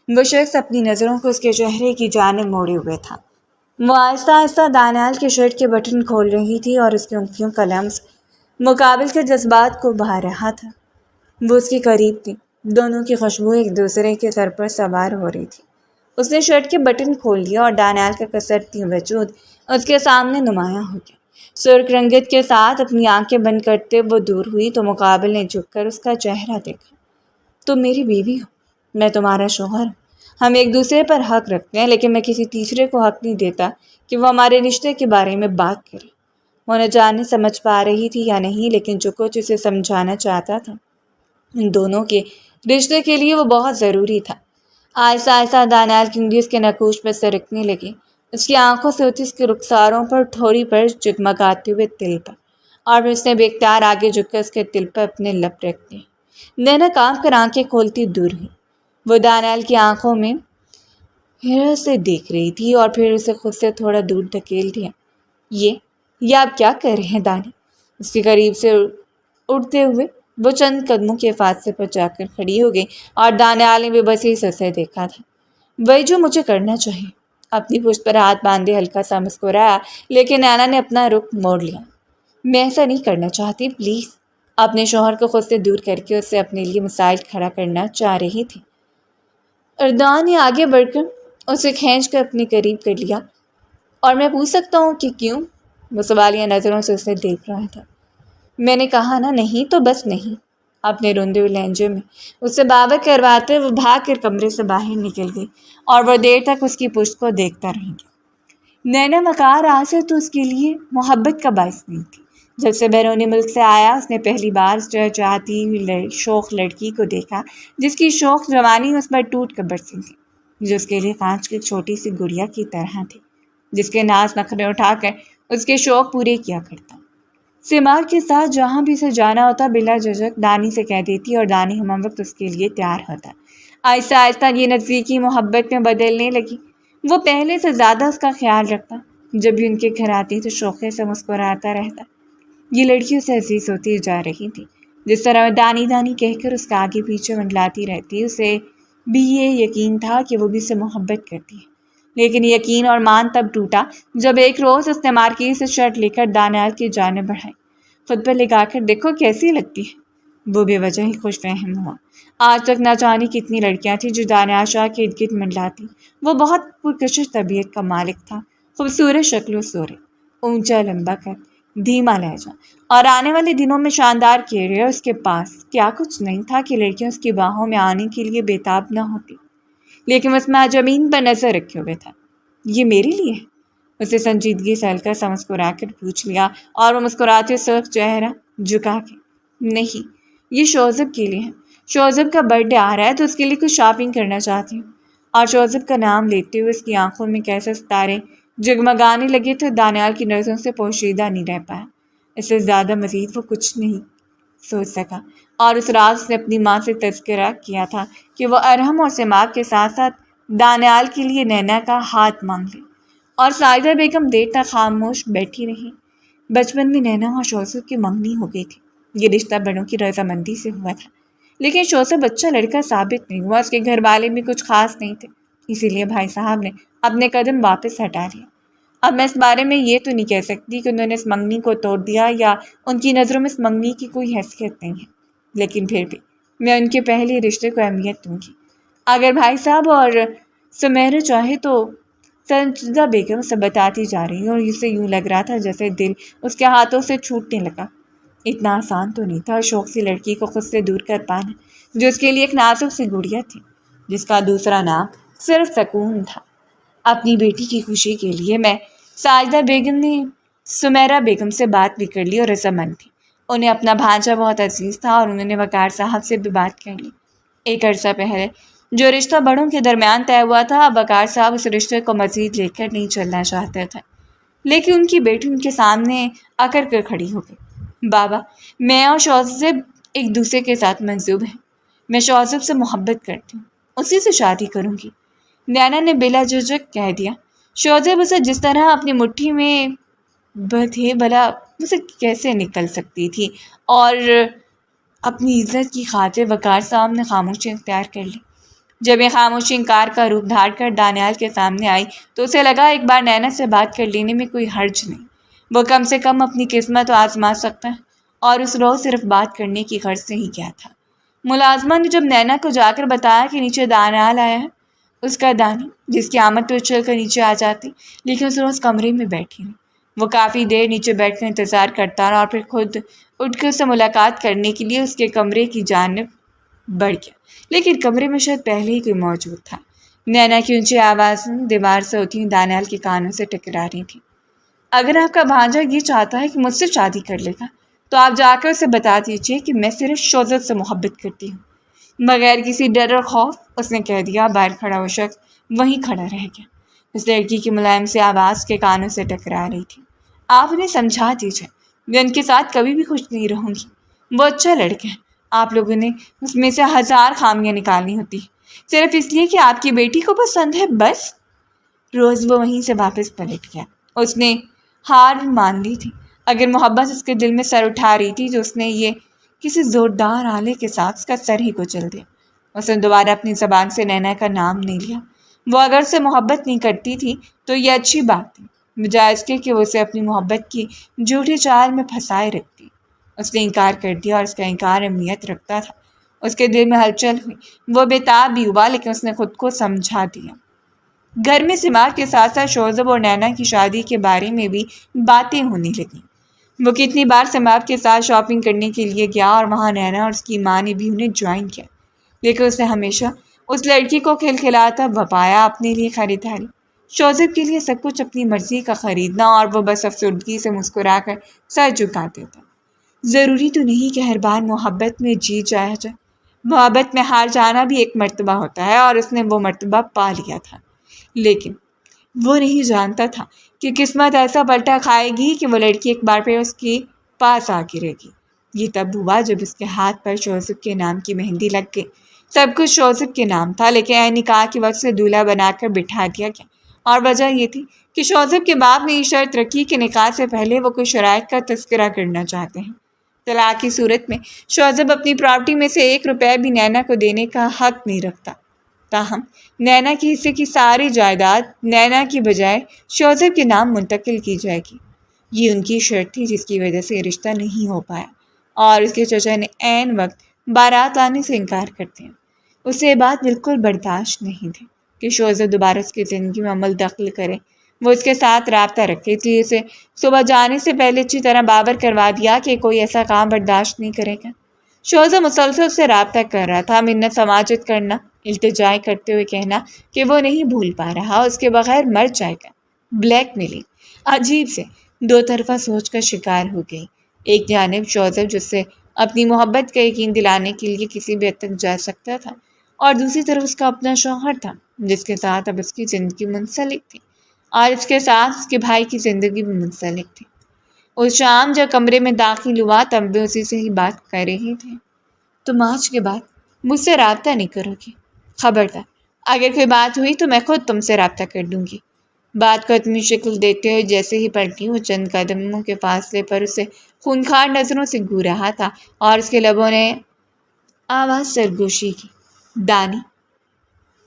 وہ شخص اپنی نظروں کو اس کے چہرے کی جانب موڑے ہوئے تھا۔ وہ آہستہ آہستہ دانیال کے شرٹ کے بٹن کھول رہی تھی اور اس کی انگلیوں کا لمس مقابل کے جذبات کو بہا رہا تھا۔ وہ اس کے قریب تھی، دونوں کی خوشبو ایک دوسرے کے سر پر سوار ہو رہی تھی۔ اس نے شرٹ کے بٹن کھول لیا اور دانیال کا کسرتی وجود اس کے سامنے نمایاں ہو گیا۔ سرخ رنگت کے ساتھ اپنی آنکھیں بند کرتے وہ دور ہوئی تو مقابل نے جھک کر اس کا چہرہ دیکھا۔ تم میری بیوی ہو، میں تمہارا شوہر ہوں۔ ہم ایک دوسرے پر حق رکھتے ہیں، لیکن میں کسی تیسرے کو حق نہیں دیتا کہ وہ ہمارے رشتے کے بارے میں بات کرے۔ وہ نہ جانے سمجھ پا رہی تھی یا نہیں، لیکن جو کچھ اسے سمجھانا چاہتا تھا ان دونوں کے رشتے کے لیے وہ بہت ضروری تھا۔ آہستہ آہستہ دانیال کی انگلی اس کے ناخوش پر سرکنے لگی، اس کی آنکھوں سے ہوتی اس کے رخساروں پر ٹھوڑی پر جگمگاتے ہوئے تل پر، اور پھر اس نے بے اختیار آگے جھک کر اس کے تل پر اپنے لب رکھ دیے۔ نینا کانپ کر آنکھیں کھولتی دور ہوئی۔ وہ دانیال کی آنکھوں میں حیرت سے دیکھ رہی تھی اور پھر اسے خود سے تھوڑا دور دھکیل دیا۔ یہ آپ کیا کر رہے ہیں دانی؟ اس کے قریب سے اٹھتے ہوئے وہ چند قدموں کے فاصلے پر جا کر کھڑی ہو گئی اور دانیال نے بے بسی سے اسے دیکھا تھا۔ وہی جو مجھے کرنا چاہیے۔ اپنی پشت پر ہاتھ باندھے ہلکا سا مسکرایا، لیکن نینا نے اپنا رخ موڑ لیا۔ میں ایسا نہیں کرنا چاہتی، پلیز۔ اپنے شوہر کو خود سے دور کر کے اسے اپنے لیے مسائل کھڑا کرنا چاہ رہی تھی۔ اردوان نے آگے بڑھ کر اسے کھینچ کر اپنے قریب کر لیا۔ اور میں پوچھ سکتا ہوں کہ کیوں؟ وہ سوالیہ نظروں سے اسے دیکھ رہا تھا۔ میں نے کہا نا نہیں تو بس نہیں۔ اپنے روندے ہوئے لہجے میں اس سے بابت کرواتے وہ بھاگ کر کمرے سے باہر نکل گئی اور وہ دیر تک اس کی پشت کو دیکھتا رہ گیا۔ نینا مکار آج سے تو اس کے لیے محبت کا باعث نہیں تھی۔ جب سے بیرونی ملک سے آیا اس نے پہلی بار چہچہاتی ہوئی شوخ لڑکی کو دیکھا، جس کی شوخ جوانی اس پر ٹوٹ کر برسی تھی، جو اس کے لیے کانچ کی ایک چھوٹی سی گڑیا کی طرح تھی، جس کے ناز نخرے اٹھا کر اس کے شوق پورے کیا کرتا۔ سمار کے ساتھ جہاں بھی اسے جانا ہوتا بلا جھجک دانی سے کہہ دیتی اور دانی ہم وقت اس کے لیے تیار ہوتا۔ آہستہ آہستہ یہ نزدیکی محبت میں بدلنے لگی۔ وہ پہلے سے زیادہ اس کا خیال رکھتا، جب بھی ان کے گھر آتی تو شوخے سے مسکراتا رہتا۔ یہ لڑکی اسے عزیز ہوتی جا رہی تھی۔ جس طرح دانی دانی کہہ کر اس کا آگے پیچھے منڈلاتی رہتی، اسے بھی یہ یقین تھا کہ وہ بھی اسے محبت کرتی ہے۔ لیکن یقین اور مان تب ٹوٹا جب ایک روز اس نے مارکیٹ سے شرٹ لے کر دانیال کی جانب بڑھائی۔ خود پر لگا کر دیکھو کیسی لگتی ہے۔ وہ بے وجہ ہی خوش فہم ہوا۔ آج تک نہ جانے کتنی لڑکیاں تھیں جو دانیال شاہ کے ارد گرد منڈلاتی۔ وہ بہت پرکشش طبیعت کا مالک تھا، خوبصورت شکل و صورت، اونچا لمبا قد، دھیما لہجہ، اور آنے والے دنوں میں شاندار کیریئر۔ اس کے پاس کیا کچھ نہیں تھا کہ لڑکیاں اس کی باہوں میں آنے کے لیے بےتاب نہ ہوتی، لیکن اس میں زمین پر نظر رکھے ہوئے تھا۔ یہ میرے لیے ہے؟ اسے سنجیدگی سے ہلکا سا مسکرا کر پوچھ لیا اور وہ مسکراتے سرخ چہرہ جھکا کے، نہیں، یہ شوزب کے لیے ہے۔ شوزب کا برتھ ڈے آ رہا ہے تو اس کے لیے کچھ شاپنگ کرنا چاہتی ہوں۔ اور شوزب کا نام لیتے ہوئے اس کی آنکھوں میں کیسے ستارے جگمگانے لگے تو دانیال کی نظروں سے پوشیدہ نہیں رہ پایا۔ اس سے زیادہ مزید وہ کچھ نہیں سوچ سکا، اور اس رات نے اپنی ماں سے تذکرہ کیا تھا کہ وہ ارحم اور سماق کے ساتھ ساتھ دانیال کے لیے نینا کا ہاتھ مانگ لے۔ اور سائدہ بیگم دیر تک خاموش بیٹھی رہی۔ بچپن میں نینا اور شوزب کی منگنی ہو گئی تھی۔ یہ رشتہ بڑوں کی رضامندی سے ہوا تھا، لیکن شوزب اچھا لڑکا ثابت نہیں ہوا۔ اس کے گھر والے بھی کچھ خاص نہیں تھے، اسی لیے بھائی صاحب نے اپنے قدم واپس ہٹا لیا۔ اب میں اس بارے میں یہ تو نہیں کہہ سکتی کہ انہوں نے اس منگنی کو توڑ دیا یا ان کی نظروں میں اس منگنی کی کوئی حیثیت نہیں ہے، لیکن پھر بھی میں ان کے پہلے رشتے کو اہمیت دوں گی۔ اگر بھائی صاحب اور سمیرا چاہے تو سنجیدہ بیگم سے بتاتی جا رہی اور اسے یوں لگ رہا تھا جیسے دل اس کے ہاتھوں سے چھوٹنے لگا۔ اتنا آسان تو نہیں تھا شوق سی لڑکی کو خود سے دور کر پانا، جو اس کے لیے ایک نازک سی گڑیا تھی، جس کا دوسرا نام صرف سکون تھا۔ اپنی بیٹی کی خوشی کے لیے میں ساجدہ بیگم نے سمیرہ بیگم سے بات بھی کر لی اور رضامند تھی۔ انہیں اپنا بھانجا بہت عزیز تھا اور انہوں نے وقار صاحب سے بھی بات کر لی۔ ایک عرصہ پہلے جو رشتہ بڑوں کے درمیان طے ہوا تھا، اب وقار صاحب اس رشتے کو مزید لے کر نہیں چلنا چاہتے تھے، لیکن ان کی بیٹی ان کے سامنے اکڑ کر کھڑی ہو گئی۔ بابا، میں اور شوزب ایک دوسرے کے ساتھ منسوب ہیں۔ میں شوزب سے محبت کرتی ہوں، اسی سے شادی کروں گی، نینا نے بلا جھجک کہہ دیا۔ شوزب اسے جس طرح اپنی مٹھی میں تھے بھلا اسے کیسے نکل سکتی تھی، اور اپنی عزت کی خاطر وقار صاحب نے خاموشی اختیار کر لی۔ جب یہ خاموشی انکار کا روپ دھار کر دانیال کے سامنے آئی تو اسے لگا ایک بار نینا سے بات کر لینے میں کوئی حرج نہیں، وہ کم سے کم اپنی قسمت تو آزما سکتا ہے، اور اس روز صرف بات کرنے کی غرض سے ہی کیا تھا۔ ملازمہ نے جب نینا کو جا کر بتایا کہ نیچے دانیال آیا ہے، اس کا دانی جس کی آمد پہ چل کر نیچے آ جاتی، لیکن اس روز کمرے میں بیٹھی رہی۔ وہ کافی دیر نیچے بیٹھ کر انتظار کرتا رہا اور پھر خود اٹھ کے اس سے ملاقات کرنے کے لیے اس کے کمرے کی جانب بڑھ گیا، لیکن کمرے میں شاید پہلے ہی کوئی موجود تھا۔ نینا کی اونچی آوازیں دیوار سے ہوتی ہوئی دانیال کے کانوں سے ٹکرا رہی تھی۔ اگر آپ کا بھانجا یہ چاہتا ہے کہ مجھ سے شادی کر لے گا تو آپ جا کر اسے بتا دیجیے کہ میں صرف شوزت سے محبت کرتی ہوں۔ بغیر کسی ڈر اور خوف اس نے کہہ دیا۔ باہر کھڑا وہ شخص وہیں کھڑا رہ گیا۔ اس لڑکی کی ملائم سی آواز کے کانوں سے ٹکرا رہی تھی۔ آپ انہیں سمجھا دیجیے، میں ان کے ساتھ کبھی بھی خوش نہیں رہوں گی۔ وہ اچھا لڑکا ہے، آپ لوگوں نے اس میں سے 1000 خامیاں نکالنی ہوتی صرف اس لیے کہ آپ کی بیٹی کو پسند ہے بس۔ روز وہ وہیں سے واپس پلٹ گیا۔ اس نے ہار مان لی تھی۔ اگر محبت اس کے دل میں سر اٹھا رہی تھی تو اس نے یہ کسی زوردار آلے کے ساتھ اس کا سر ہی کچل دیا۔ اس نے دوبارہ اپنی زبان سے نینا کا نام نہیں لیا۔ وہ اگر سے محبت نہیں کرتی تھی تو یہ اچھی بات تھی، بجائے اس کے کہ وہ اسے اپنی محبت کی جھوٹی چال میں پھنسائے رکھتی۔ اس نے انکار کر دیا اور اس کا انکار اہمیت رکھتا تھا۔ اس کے دل میں ہلچل ہوئی، وہ بےتاب بھی ہوا، لیکن اس نے خود کو سمجھا دیا۔ گھر میں سماعت کے ساتھ ساتھ شوزب اور نینا کی شادی کے بارے میں بھی باتیں ہونے لگیں۔ وہ کتنی بار سماعت کے ساتھ شاپنگ کرنے کے لیے گیا اور وہاں نینا اور اس کی ماں نے بھی انہیں جوائن کیا، لیکن اس نے ہمیشہ اس لڑکی کو کھلکھلاتا وہ پایا اپنے لیے خریداری۔ شوزب کے لیے سب کچھ اپنی مرضی کا خریدنا، اور وہ بس افسردگی سے مسکرا کر سر جھکا دیتا۔ ضروری تو نہیں کہ ہر بار محبت میں جیت جایا جائے، محبت میں ہار جانا بھی ایک مرتبہ ہوتا ہے، اور اس نے وہ مرتبہ پا لیا تھا، لیکن وہ نہیں جانتا تھا کہ قسمت ایسا پلٹا کھائے گی کہ وہ لڑکی ایک بار پھر اس کے پاس آ گرے گی۔ یہ تب ہوا جب اس کے ہاتھ پر شوزب کے نام کی مہندی لگ گئی۔ سب کچھ شوزب کے نام تھا، لیکن عین نکاح کے وقت سے دولہا بنا کر بٹھا دیا گیا، اور وجہ یہ تھی کہ شوزب کے باپ نے یہ شرط رکھی کہ نکاح سے پہلے وہ کوئی شرائط کا تذکرہ کرنا چاہتے ہیں۔ طلاق کی صورت میں شوزب اپنی پراپرٹی میں سے 1 روپے بھی نینا کو دینے کا حق نہیں رکھتا، تاہم نینا کے حصے کی ساری جائیداد نینا کی بجائے شوزب کے نام منتقل کی جائے گی۔ یہ ان کی شرط تھی جس کی وجہ سے یہ رشتہ نہیں ہو پایا، اور اس کے چچا نے عین وقت بارات لانے سے انکار کر دیا۔ اسے یہ بات بالکل برداشت نہیں تھی کہ شوزب دوبارہ اس کی زندگی میں عمل دخل کرے۔ وہ اس کے ساتھ رابطہ رکھے، اس لیے اسے صبح جانے سے پہلے اچھی طرح باور کروا دیا کہ کوئی ایسا کام برداشت نہیں کرے گا۔ شوزب مسلسل سے رابطہ کر رہا تھا، منت سماجت کرنا، التجائے کرتے ہوئے کہنا کہ وہ نہیں بھول پا رہا، اس کے بغیر مر جائے گا۔ بلیک میلنگ عجیب سے 2 طرفہ سوچ کا شکار ہو گئی۔ ایک جانب شوزب جس سے اپنی محبت کا یقین دلانے کے لیے کسی بھی حد تک جا سکتا تھا، اور دوسری طرف اس کا اپنا شوہر تھا جس کے ساتھ اب اس کی زندگی منسلک تھی، اور اس کے ساتھ اس کے بھائی کی زندگی بھی منسلک تھی۔ اس شام جب کمرے میں داخل ہوا تب بھی اسی سے ہی بات کر رہے تھے۔ تم آج کے بعد مجھ سے رابطہ نہیں کرو گی، خبردار، اگر کوئی بات ہوئی تو میں خود تم سے رابطہ کر لوں گی۔ بات کو اتنی شکل دیتے ہوئے جیسے ہی پلٹی، وہ چند قدموں کے فاصلے پر اسے خونخوار نظروں سے گھور رہا تھا، اور اس کے لبوں نے آواز سرگوشی کی، دانی۔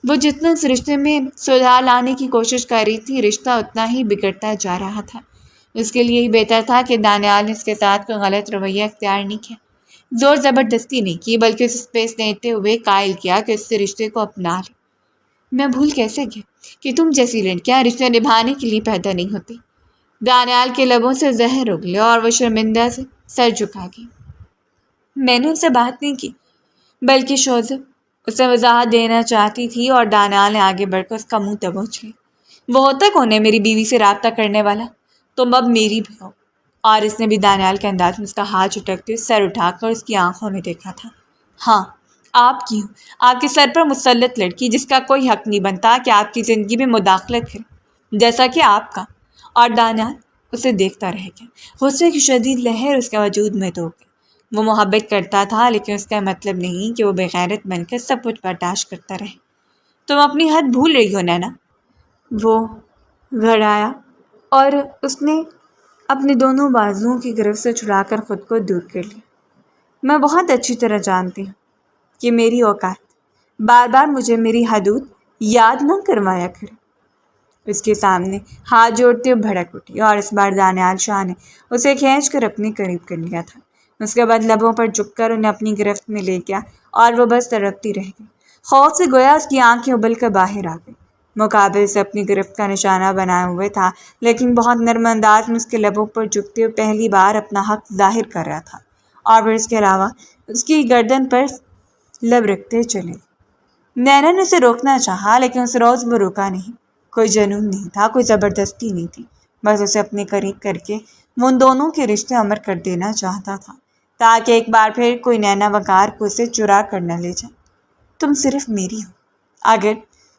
وہ جتنا اس رشتے میں سدھار لانے کی کوشش کر رہی تھی، رشتہ اتنا ہی بگڑتا جا رہا تھا۔ اس کے لیے ہی بہتر تھا کہ دانیال نے اس کے ساتھ کوئی غلط رویہ اختیار نہیں کیا، زور زبردستی نہیں کی، بلکہ اسے اسپیس دیتے ہوئے قائل کیا کہ اس سے رشتے کو اپنا لے۔ میں بھول کیسے گیا کہ تم جیسی لڑکیاں رشتے نبھانے کے لیے پیدا نہیں ہوتی۔ دانیال کے لبوں سے زہر اگلے اور وہ شرمندہ سے سر جھکا گئی۔ میں نے ان سے بات نہیں کی، بلکہ شوزب اسے وضاحت دینا چاہتی تھی اور دانیال نے آگے بڑھ کر اس کا منہ دبوچ لیا۔ وہ ہوتا کون ہے میری بیوی سے رابطہ کرنے والا؟ تم اب میری بھی ہو۔ اور اس نے بھی دانیال کے انداز میں اس کا ہاتھ جھٹکتے سر اٹھا کر اس کی آنکھوں میں دیکھا تھا۔ ہاں، آپ کی ہوں، آپ کے سر پر مسلط لڑکی جس کا کوئی حق نہیں بنتا کہ آپ کی زندگی میں مداخلت کرے، جیسا کہ آپ کا۔ اور دانیال اسے دیکھتا رہ گیا۔ غصے کی شدید لہر اس کے وجود میں دو گئی۔ وہ محبت کرتا تھا، لیکن اس کا مطلب نہیں کہ وہ بغیرت بن کر سب کچھ برداشت کرتا رہے۔ تم اپنی حد بھول رہی ہو نینا، وہ گھڑایا اور اس نے اپنے دونوں بازوؤں کی گرفت سے چھڑا کر خود کو دور کر لیا۔ میں بہت اچھی طرح جانتی ہوں کہ میری اوقات، بار بار مجھے میری حدود یاد نہ کروایا کرے۔ اس کے سامنے ہاتھ جوڑتے ہوئے بھڑک اٹھی اور اس بار دانیال شاہ نے اسے کھینچ کر اپنے قریب کر لیا تھا۔ اس کے بعد لبوں پر جھک کر انہیں اپنی گرفت میں لے گیا اور وہ بس تڑپتی رہ گئی۔ خوف سے گویا اس کی آنکھیں ابل کر باہر آ گئی۔ مقابل سے اپنی گرفت کا نشانہ بنائے ہوئے تھا، لیکن بہت نرم انداز میں اس کے لبوں پر جھکتے ہوئے پہلی بار اپنا حق ظاہر کر رہا تھا، اور پھر اس کے علاوہ اس کی گردن پر لب رکھتے چلے۔ نینا نے اسے روکنا چاہا، لیکن اس روز وہ روکا نہیں۔ کوئی جنون نہیں تھا، کوئی زبردستی نہیں تھی، بس اسے اپنے قریب کر کے وہ ان دونوں کے رشتے امر کر دینا چاہتا تھا، تاکہ ایک بار پھر کوئی نینا وقار کو اسے چرا کر نہ لے جائے۔ تم صرف میری ہو۔ اگر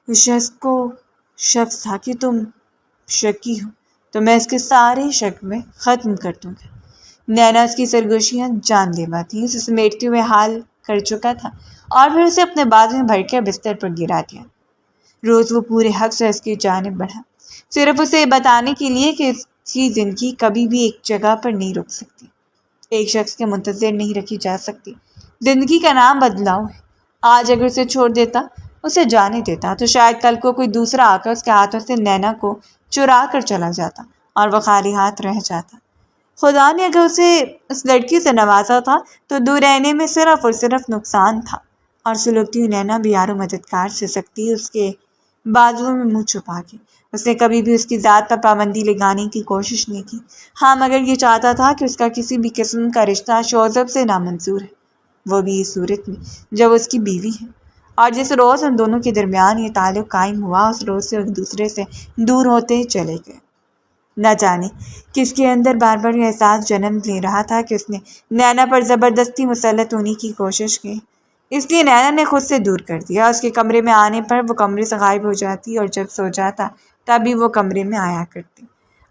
اس شخص کو شک تھا کہ تم شکی ہو، تو میں اس کے سارے شک میں ختم کر دوں گا۔ نینا اس کی سرگوشیاں جان لیوا تھیں، اسے سمیٹتے ہوئے حال کر چکا تھا اور پھر اسے اپنے بازو میں بھر کر بستر پر گرا دیا۔ روز وہ پورے حق سے اس کی جانب بڑھا، صرف اسے یہ بتانے کے لیے کہ اس کی زندگی کبھی بھی ایک جگہ پر نہیں رک سکتی، ایک شخص کے منتظر نہیں رکھی جا سکتی۔ زندگی کا نام بدلاؤ ہے۔ آج اگر اسے چھوڑ دیتا، اسے جانے دیتا، تو شاید کل کو کوئی دوسرا آ کر اس کے ہاتھوں سے نینا کو چرا کر چلا جاتا اور وہ خالی ہاتھ رہ جاتا۔ خدا نے اگر اسے اس لڑکی سے نوازا تھا تو دور رہنے میں صرف اور صرف نقصان تھا۔ اور سلگتی ہوئی نینا بھی یار و مددگار سے سکتی اس کے بازوؤں میں منہ چھپا کے۔ اس نے کبھی بھی اس کی ذات پر پابندی لگانے کی کوشش نہیں کی۔ ہاں، مگر یہ چاہتا تھا کہ اس کا کسی بھی قسم کا رشتہ شوزب سے نامنظور ہے، وہ بھی اس صورت میں جب اس کی بیوی ہے۔ اور جس روز ان دونوں کے درمیان یہ تعلق قائم ہوا، اس روز سے ایک دوسرے سے دور ہوتے چلے گئے۔ نہ جانے کس کے اندر بار بار یہ احساس جنم لے رہا تھا کہ اس نے نینا پر زبردستی مسلط ہونے کی کوشش کی، اس لیے نینا نے خود سے دور کر دیا۔ اس کے کمرے میں آنے پر وہ کمرے سے غائب ہو جاتی اور جب سو جاتا تبھی وہ کمرے میں آیا کرتی۔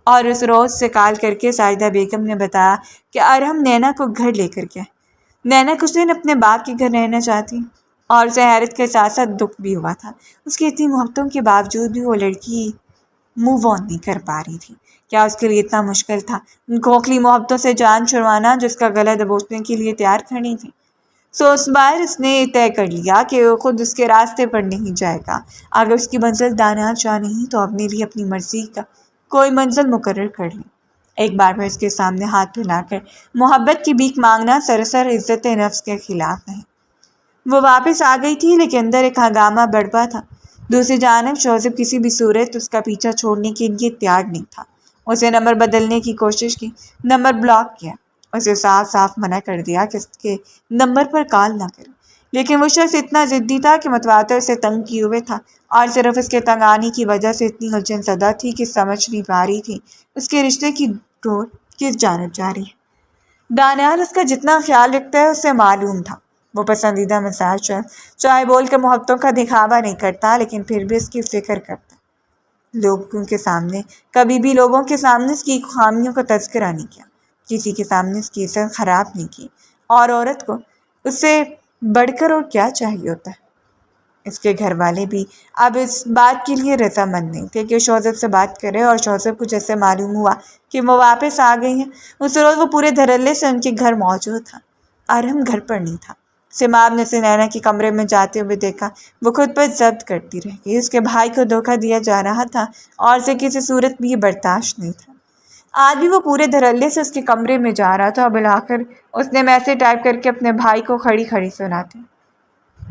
اور اس روز سے کال کر کے ساجدہ بیگم نے بتایا کہ ارحم نینا کو گھر لے کر گیا۔ نینا کچھ دن اپنے باپ کے گھر رہنا چاہتی، اور اسے حیرت کے ساتھ ساتھ دکھ بھی ہوا تھا۔ اس کی اتنی محبتوں کے باوجود بھی وہ لڑکی موو آن نہیں کر پا رہی تھی۔ کیا اس کے لیے اتنا مشکل تھا ان کھوکھلی محبتوں سے جان چھڑوانا جو اس کا گلا دبوچنے کے لیے تیار کھڑی تھی؟ سو اس بار اس نے طے کر لیا کہ وہ خود اس کے راستے پر نہیں جائے گا۔ اگر اس کی منزل دانیال شاہ نہیں تو اپنے لیے اپنی مرضی کا کوئی منزل مقرر کر لیں۔ ایک بار پھر اس کے سامنے ہاتھ پھیلا کر محبت کی بھیک مانگنا سراسر عزت نفس کے خلاف ہے۔ وہ واپس آ گئی تھی، لیکن اندر ایک ہنگامہ بڑھا تھا۔ دوسری جانب شوزب کسی بھی صورت اس کا پیچھا چھوڑنے کے لیے تیار نہیں تھا۔ اسے نمبر بدلنے کی کوشش کی، نمبر بلاک کیا، اسے صاف صاف منع کر دیا کہ اس کے نمبر پر کال نہ کرے، لیکن وہ شخص اتنا ضدی تھا کہ متواتر سے تنگ کیے ہوئے تھا، اور صرف اس کے تنگ آنے کی وجہ سے اتنی الجھن زدہ تھی کہ سمجھ نہیں پا رہی تھی اس کے رشتے کی ڈور کس جانب جاری ہے۔ دانیال اس کا جتنا خیال رکھتا ہے اسے معلوم تھا۔ وہ پسندیدہ مزاج ہے، چاہے بول کے محبتوں کا دکھاوا نہیں کرتا، لیکن پھر بھی اس کی فکر کرتا۔ لوگوں کے سامنے کبھی بھی لوگوں کے سامنے اس کی خامیوں کا تذکرہ نہیں کیا، کسی کے سامنے اس کی عزت خراب نہیں کی، اور عورت کو اس سے بڑھ کر اور کیا چاہیے ہوتا ہے۔ اس کے گھر والے بھی اب اس بات کے لیے رضامند نہیں تھے کہ شوزب سے بات کرے، اور شوزب کو جیسے معلوم ہوا کہ وہ واپس آ گئی ہیں، اس روز وہ پورے دھڑلے سے ان کے گھر موجود تھا۔ ارحم گھر پر نہیں تھا۔ سماب نے اسے نینا کے کمرے میں جاتے ہوئے دیکھا، وہ خود پر ضبط کرتی رہ گئی۔ اس کے بھائی کو دھوکہ دیا جا رہا تھا اور اسے کسی صورت بھی یہ برداشت نہیں تھا۔ آج بھی وہ پورے دھڑلے سے اس کے کمرے میں جا رہا تھا، اور بلاخر اس نے میسج ٹائپ کر کے اپنے بھائی کو کھڑی کھڑی سناتے،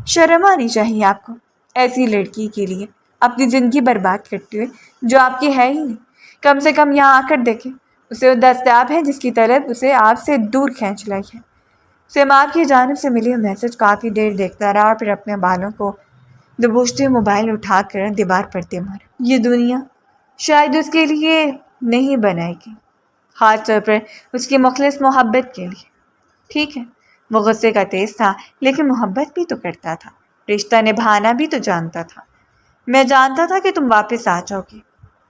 شرم آنی چاہیے آپ کو ایسی لڑکی کے لیے اپنی زندگی برباد کرتے ہوئے جو آپ کی ہے ہی نہیں؟ کم سے کم یہاں آ کر دیکھیں، اسے وہ دستیاب ہے جس کی طلب اسے آپ سے دور کھینچ لائی ہے۔ سیماب کی جانب سے ملی میسج کافی دیر دیکھتا رہا اور پھر اپنے بالوں کو دبوچتے موبائل اٹھا کر دیوار پر دے مارا۔ یہ دنیا شاید اس کے لیے نہیں بنائی گئی، خاص طور پر اس کی مخلص محبت کے لیے۔ ٹھیک ہے، وہ غصے کا تیز تھا لیکن محبت بھی تو کرتا تھا، رشتہ نبھانا بھی تو جانتا تھا۔ میں جانتا تھا کہ تم واپس آ جاؤ گی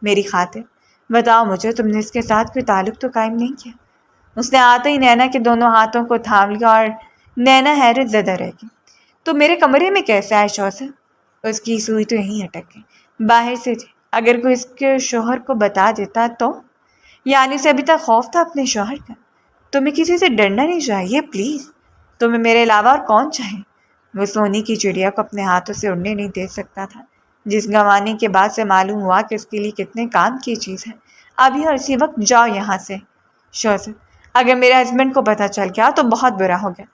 میری خاطر۔ بتاؤ مجھے، تم نے اس کے ساتھ کوئی تعلق تو قائم نہیں کیا؟ اس نے آتے ہی نینا کے دونوں ہاتھوں کو تھام لیا اور نینا حیرت زدہ رہ گئی۔ تو میرے کمرے میں کیسے آئے شوہر؟ اس کی سوئی تو یہیں اٹک گئی۔ باہر سے تھی، اگر کوئی اس کے شوہر کو بتا دیتا تو؟ یعنی اسے ابھی تک خوف تھا اپنے شوہر کا۔ تمہیں کسی سے ڈرنا نہیں چاہیے پلیز، تمہیں میرے علاوہ اور کون چاہے؟ وہ سونے کی چڑیا کو اپنے ہاتھوں سے اڑنے نہیں دے سکتا تھا، جس گنوانے کے بعد سے معلوم ہوا کہ اس کے لیے کتنے کام کی چیز ہے۔ ابھی اور اسی وقت جاؤ یہاں سے شوہر، اگر میرے ہسبینڈ کو پتہ چل گیا تو بہت برا ہو گیا۔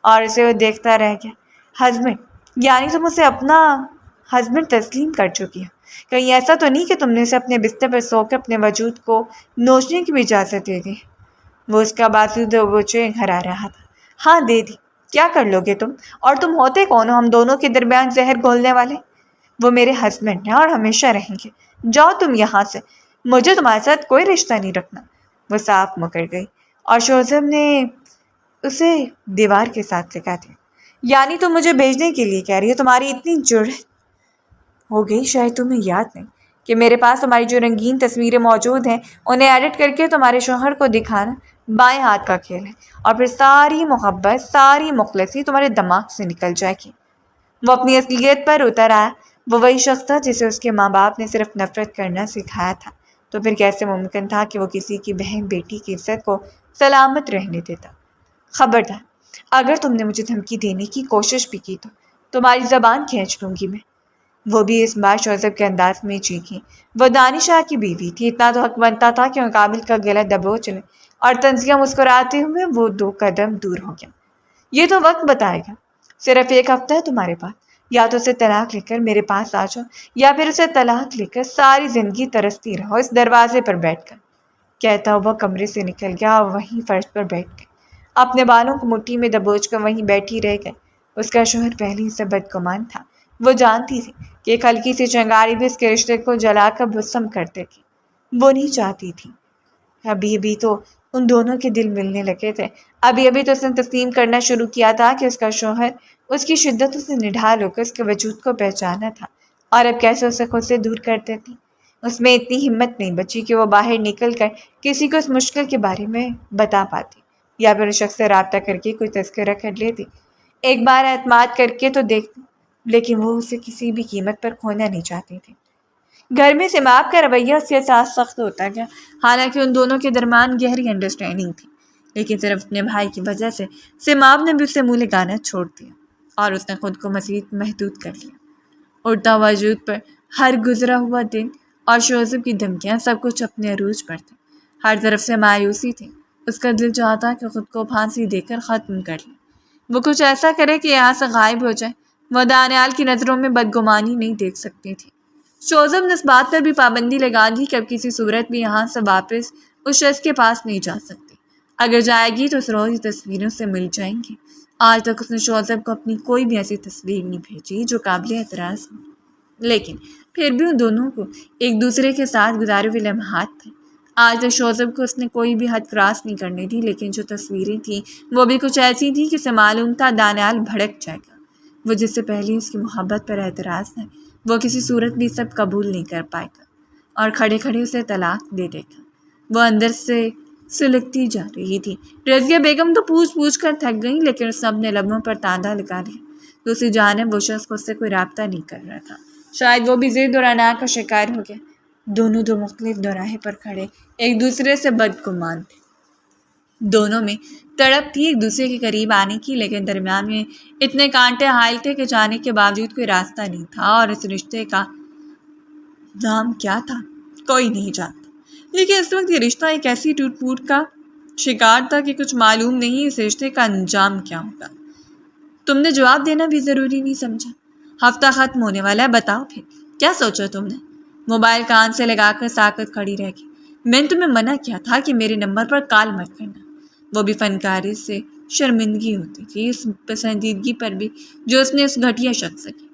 اور اسے وہ دیکھتا رہ گیا۔ ہسبینڈ؟ یعنی تم اسے اپنا ہسبینڈ تسلیم کر چکی ہو؟ کہیں ایسا تو نہیں کہ تم نے اسے اپنے بستر پر سو کے اپنے وجود کو نوچنے کی بھی اجازت دے دی؟ وہ اس کا بازو دبوچے ہرا رہا تھا۔ ہاں دے دی۔ کیا کر لو گے تم؟ اور تم ہوتے کون ہو ہم دونوں کے درمیان زہر گھولنے والے؟ وہ میرے ہسبینڈ ہیں اور ہمیشہ رہیں گے۔ جاؤ تم یہاں سے، مجھے تمہارے ساتھ کوئی رشتہ نہیں رکھنا۔ وہ صاف مکر گئی اور شوہر نے اسے دیوار کے ساتھ لگا دیا۔ یعنی تم مجھے بھیجنے کے لیے کہہ رہی ہو؟ تمہاری اتنی جرأت ہو گئی، شاید تمہیں یاد نہیں کہ میرے پاس تمہاری جو رنگین تصویریں موجود ہیں انہیں ایڈٹ کر کے تمہارے شوہر کو دکھانا بائیں ہاتھ کا کھیل ہے، اور پھر ساری محبت، ساری مخلصی تمہارے دماغ سے نکل جائے گی۔ وہ اپنی اصلیت پر اتر آیا۔ وہ وہی شخص تھا جسے اس کے ماں باپ نے صرف نفرت کرنا سکھایا تھا، تو پھر کیسے ممکن تھا کہ وہ کسی کی بہن بیٹی کی عزت کو سلامت رہنے دیتا؟ خبردار، اگر تم نے مجھے دھمکی دینے کی کوشش بھی کی تو تمہاری زبان کھینچ لوں گی میں۔ وہ بھی اس بار شوہر کے انداز میں چیخی۔ وہ دانشاہ کی بیوی تھی، اتنا تو حق بنتا تھا کہ مقابل کا گلا دبوچ لے، اور تنزیہ مسکراتے ہوئے وہ 2 قدم دور ہو گیا۔ یہ تو وقت بتائے گا، صرف 1 ہفتہ ہے تمہارے پاس، یا تو اسے طلاق لے کر میرے پاس آ جاؤ، یا پھر اسے طلاق لے کر ساری زندگی ترستی رہو اس دروازے پر بیٹھ کر۔ کہتا ہوا کمرے سے نکل گیا اور وہیں فرش پر بیٹھ گئی، اپنے بالوں کو مٹھی میں دبوچ کر وہیں بیٹھی رہ گئی۔ اس کا شوہر پہلے ہی سے بدگمان تھا۔ وہ جانتی تھی کہ ایک ہلکی سی چنگاری بھی اس کے رشتے کو جلا کر بھسم کر دے گی۔ وہ نہیں چاہتی تھی، ابھی ابھی تو ان دونوں کے دل ملنے لگے تھے، ابھی ابھی تو اس نے تسلیم کرنا شروع کیا تھا کہ اس کا شوہر اس کی شدتوں سے نڈھال ہو کر اس کے وجود کو پہچانا تھا، اور اب کیسے اسے خود سے دور کر دیتی؟ اس میں اتنی ہمت نہیں بچی کہ وہ باہر نکل کر کسی کو اس مشکل کے بارے میں بتا پاتی، یا پھر اس شخص سے رابطہ کر کے کوئی تذکرہ کر لیتی، ایک بار اعتماد کر کے تو دیکھتی۔ لیکن وہ اسے کسی بھی قیمت پر کھونا نہیں چاہتی تھی۔ گھر میں سیماب کا رویہ اس کے ساتھ سخت ہوتا گیا، حالانکہ ان دونوں کے درمیان گہری انڈرسٹینڈنگ تھی، لیکن صرف اپنے بھائی کی وجہ سے سیماب نے بھی اسے منہ لگانا چھوڑ دیا، اور اس نے خود کو مزید محدود کر لیا۔ اڑتا ہوا وجود پر ہر گزرا ہوا دن اور شوہر کی دھمکیاں سب کچھ اپنے عروج پر تھے۔ ہر طرف سے مایوسی تھی، اس کا دل چاہتا کہ خود کو پھانسی دے کر ختم کر لے، وہ کچھ ایسا کرے کہ یہاں سے غائب ہو جائے۔ وہ دانیال کی نظروں میں بدگمانی نہیں دیکھ سکتی تھی۔ شوہر نے اس بات پر بھی پابندی لگا دی کہ اب کسی صورت بھی یہاں سے واپس اس شخص کے پاس نہیں جا سکتی، اگر جائے گی تو اس روز تصویروں سے مل جائیں گی۔ آج تک اس نے شوہر کو اپنی کوئی بھی ایسی تصویر نہیں بھیجی جو قابل اعتراض ہو، لیکن پھر بھی ان دونوں کو ایک دوسرے کے ساتھ گزارے ہوئے لمحات تھے۔ آج تک شوہر کو اس نے کوئی بھی حد کراس نہیں کرنے دی، لیکن جو تصویریں تھیں وہ بھی کچھ ایسی تھیں کہ اسے معلوم تھا دانیال بھڑک جائے گا۔ وہ جس سے پہلے اس کی محبت پر اعتراض ہے، وہ کسی صورت بھی سب قبول نہیں کر پائے گا، اور کھڑے کھڑے اسے طلاق دے دے گا۔ وہ اندر سے سلگتی جا رہی تھی۔ رضیہ بیگم تو پوچھ پوچھ کر تھک گئی، لیکن اس نے اپنے لبوں پر تاندہ لگا لیا۔ دوسری جانب وہ شخص خود سے کوئی رابطہ نہیں کر رہا تھا، شاید وہ بھی ضد اور انا کا شکار ہو گیا۔ دونوں 2 مختلف دوراہے پر کھڑے ایک دوسرے سے بدگمان تھے، دونوں میں تڑپ تھی ایک دوسرے کے قریب آنے کی، لیکن درمیان میں اتنے کانٹے حائل تھے کہ جانے کے باوجود کوئی راستہ نہیں تھا، اور اس رشتے کا نام کیا تھا کوئی نہیں جانتا۔ لیکن اس وقت یہ رشتہ ایک ایسی ٹوٹ پھوٹ کا شکار تھا کہ کچھ معلوم نہیں اس رشتے کا انجام کیا ہوگا۔ تم نے جواب دینا بھی ضروری نہیں سمجھا؟ ہفتہ ختم ہونے والا ہے، بتاؤ پھر کیا سوچا تم نے؟ موبائل کان سے لگا کر ساکت کھڑی رہ گئی۔ میں نے تمہیں منع کیا تھا کہ میرے نمبر پر کال مت کرنا۔ وہ بھی فنکاری سے شرمندگی ہوتی تھی اس پسندیدگی پر بھی جو اس نے اس گھٹیا شخص سے کی۔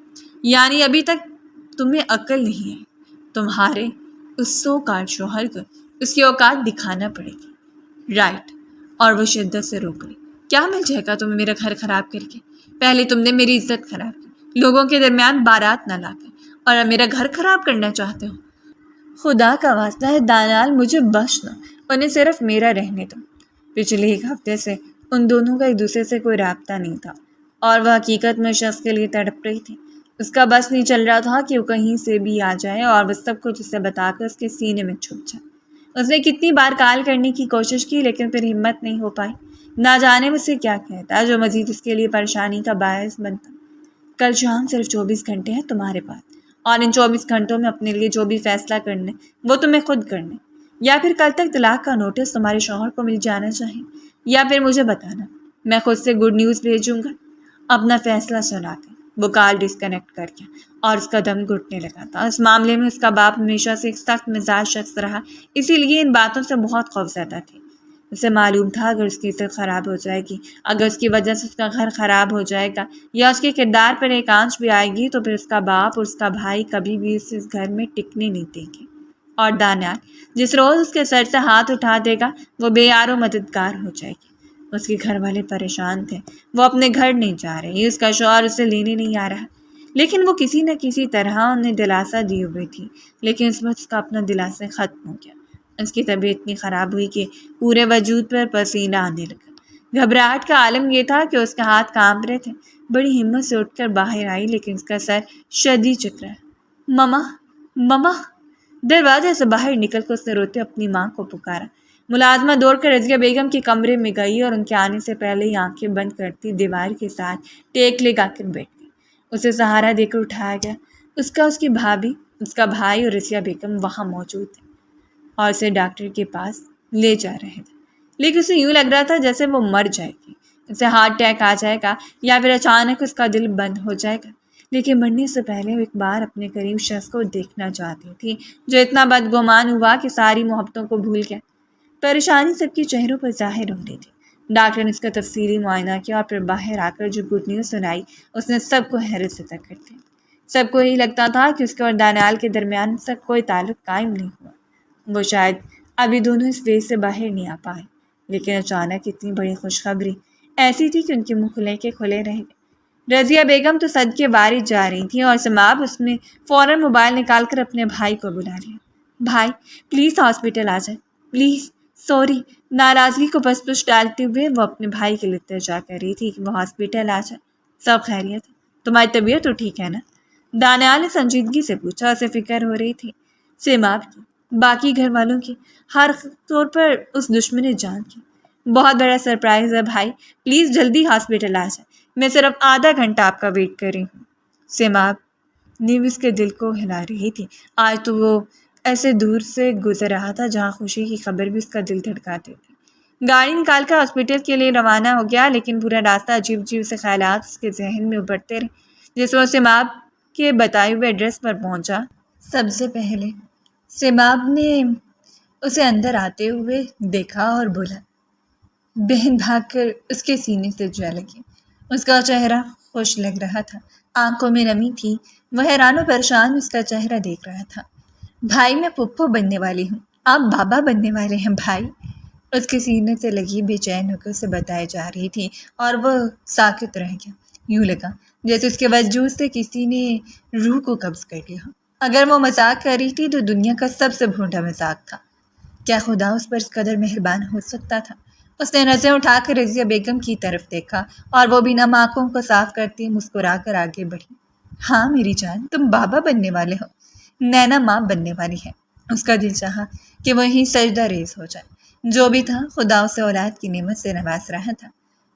یعنی ابھی تک تمہیں عقل نہیں ہے؟ تمہارے اس سو کال شوہر کو اس کی اوقات دکھانا پڑے گی۔ رائٹ۔ اور وہ شدت سے روک گئی۔ کیا مل جائے گا تمہیں میرا گھر خراب کر کے؟ پہلے تم نے میری عزت خراب کی، لوگوں کے درمیان بارات نہ لا کر، اور اب میرا گھر خراب کرنا چاہتے ہو؟ خدا کا واسطہ ہے دانیال، مجھے بخش دو، انہیں صرف میرا رہنے دو۔ پچھلے ایک ہفتے سے ان دونوں کا ایک دوسرے سے کوئی رابطہ نہیں تھا، اور وہ حقیقت میں شخص کے لیے تڑپ رہی تھی۔ اس کا بس نہیں چل رہا تھا کہ وہ کہیں سے بھی آ جائے اور وہ سب کچھ اسے بتا کر اس کے سینے میں چھپ جائے۔ اس نے کتنی بار کال کرنے کی کوشش کی لیکن پھر ہمت نہیں ہو پائی۔ نہ جانے مجھ سے کیا کہتا جو مزید اس کے لیے پریشانی کا باعث بنتا۔ کل شام صرف 24 گھنٹے ہیں تمہارے پاس، اور ان 24 گھنٹوں میں اپنے لیے جو بھی فیصلہ کرنے وہ تمہیں خود کرنے، یا پھر کل تک طلاق کا نوٹس تمہارے شوہر کو مل جانا چاہیے، یا پھر مجھے بتانا، میں خود سے گڈ نیوز بھیجوں گا۔ اپنا فیصلہ سنا کر وہ کال ڈسکنیکٹ کر گیا اور اس کا دم گھٹنے لگا تھا۔ اس معاملے میں اس کا باپ ہمیشہ سے ایک سخت مزاج شخص رہا، اسی لیے ان باتوں سے بہت خوفزدہ تھی۔ اسے معلوم تھا اگر اس کی عزت خراب ہو جائے گی، اگر اس کی وجہ سے اس کا گھر خراب ہو جائے گا یا اس کے کردار پر ایک آنچ بھی آئے گی تو پھر اس کا باپ اور اس کا بھائی کبھی بھی اس گھر میں ٹکنے نہیں دیں گے۔ اور دانیال جس روز اس کے سر سے ہاتھ اٹھا دے گا وہ بے یار و مددگار ہو جائے گی۔ اس کے گھر والے پریشان تھے، وہ اپنے گھر نہیں جا رہے، اس کا شوہر اسے لینے نہیں آ رہا، لیکن وہ کسی نہ کسی طرح انہیں دلاسا دی ہوئی تھی۔ لیکن اس وقت اس کا اپنا دلاسا ختم ہو گیا۔ اس کی طبیعت اتنی خراب ہوئی کہ پورے وجود پر پسینہ آنے لگا۔ گھبراہٹ کا عالم یہ تھا کہ اس کے ہاتھ کانپ رہے تھے۔ بڑی ہمت سے اٹھ کر باہر آئی لیکن اس کا سر شدید چکر ہے۔ مما، مما! دروازے سے باہر نکل کر اس نے روتے اپنی ماں کو پکارا۔ ملازمہ دوڑ کر رضیہ بیگم کے کمرے میں گئی اور ان کے آنے سے پہلے ہی آنکھیں بند کرتی دیوار کے ساتھ ٹیک لگا کر بیٹھ گئی۔ اسے سہارا دے کر اٹھایا گیا۔ اس کی بھابھی، اس کا بھائی اور رضیہ بیگم وہاں موجود تھے اور اسے ڈاکٹر کے پاس لے جا رہے تھے، لیکن اسے یوں لگ رہا تھا جیسے وہ مر جائے گی، اسے ہارٹ اٹیک آ جائے گا یا پھر اچانک اس کا دل بند ہو جائے گا۔ لیکن مرنے سے پہلے وہ ایک بار اپنے قریب شخص کو دیکھنا چاہتی تھی جو اتنا بدگمان ہوا کہ ساری محبتوں کو بھول گیا۔ پریشانی سب کے چہروں پر ظاہر ہو رہی تھی۔ ڈاکٹر نے اس کا تفصیلی معائنہ کیا اور پھر باہر آ کر جو گڈ نیوز سنائی اس نے سب کو حیرت سے تک کر دیا۔ سب کو یہی لگتا تھا کہ اس کے اور دانیال کے درمیان سب کوئی تعلق قائم نہیں ہوا۔ وہ شاید ابھی دونوں اس فیز سے باہر نہیں آ پائے، لیکن اچانک اتنی بڑی خوشخبری ایسی تھی کہ ان کے منہ کھلے کے کھلے رہ گئے۔ رضیہ بیگم تو صدقے باری جا رہی تھیں اور سماب اس نے فوراً موبائل نکال کر اپنے بھائی کو بلا لیا۔ بھائی پلیز ہاسپٹل آ جائے، پلیز، سوری۔ ناراضگی کو پس پش ڈالتے ہوئے وہ اپنے بھائی کے لیے التجا کر رہی تھی کہ وہ ہاسپٹل آ جائے۔ سب خیریت ہے؟ تمہاری طبیعت تو ٹھیک ہے نا؟ دانیال نے سنجیدگی سے پوچھا۔ اسے فکر ہو رہی تھی سماب کی، باقی گھر والوں کی، ہر طور پر اس دشمن جان کی۔ بہت بڑا سرپرائز ہے بھائی، پلیز جلدی ہاسپٹل آ جائے، میں صرف آدھا گھنٹہ آپ کا ویٹ کر رہی ہوں۔ سماب نیو اس کے دل کو ہلا رہی تھی۔ آج تو وہ ایسے دور سے گزر رہا تھا جہاں خوشی کی خبر بھی اس کا دل دھڑکاتی تھی۔ گاڑی نکال کر ہاسپٹل کے لیے روانہ ہو گیا لیکن پورا راستہ عجیب عجیب سے خیالات اس کے ذہن میں ابھرتے رہے۔ جس وہ سماب کے بتائے ہوئے ایڈریس پر پہنچا، سب سے پہلے سماب نے اسے اندر آتے ہوئے دیکھا اور بولا۔ بہن بھاگ کر اس کے سینے سے جا لگی۔ اس کا چہرہ خوش لگ رہا تھا، آنکھوں میں نمی تھی۔ وہ حیران و پریشان اس کا چہرہ دیکھ رہا تھا۔ بھائی میں پھپھو بننے والی ہوں، آپ بابا بننے والے ہیں بھائی، اس کے سینے سے لگی بے چین ہو کر اسے بتائی جا رہی تھی اور وہ ساکت رہ گیا۔ یوں لگا جیسے اس کے وجود سے کسی نے روح کو قبض کر لیا۔ اگر وہ مذاق کر رہی تھی تو دنیا کا سب سے بھونڈا مذاق تھا۔ کیا خدا اس پر اس قدر مہربان ہو سکتا تھا؟ اس نے نظریں اٹھا کر رضیہ بیگم کی طرف دیکھا اور وہ بھی نم آنکھوں کو صاف کرتی مسکرا کر آگے بڑھی۔ ہاں میری جان، تم بابا بننے والے ہو، نینا ماں بننے والی ہے۔ اس کا دل چاہا کہ وہیں سجدہ ریز ہو جائے۔ جو بھی تھا خدا اسے اولاد کی نعمت سے نواز رہا تھا۔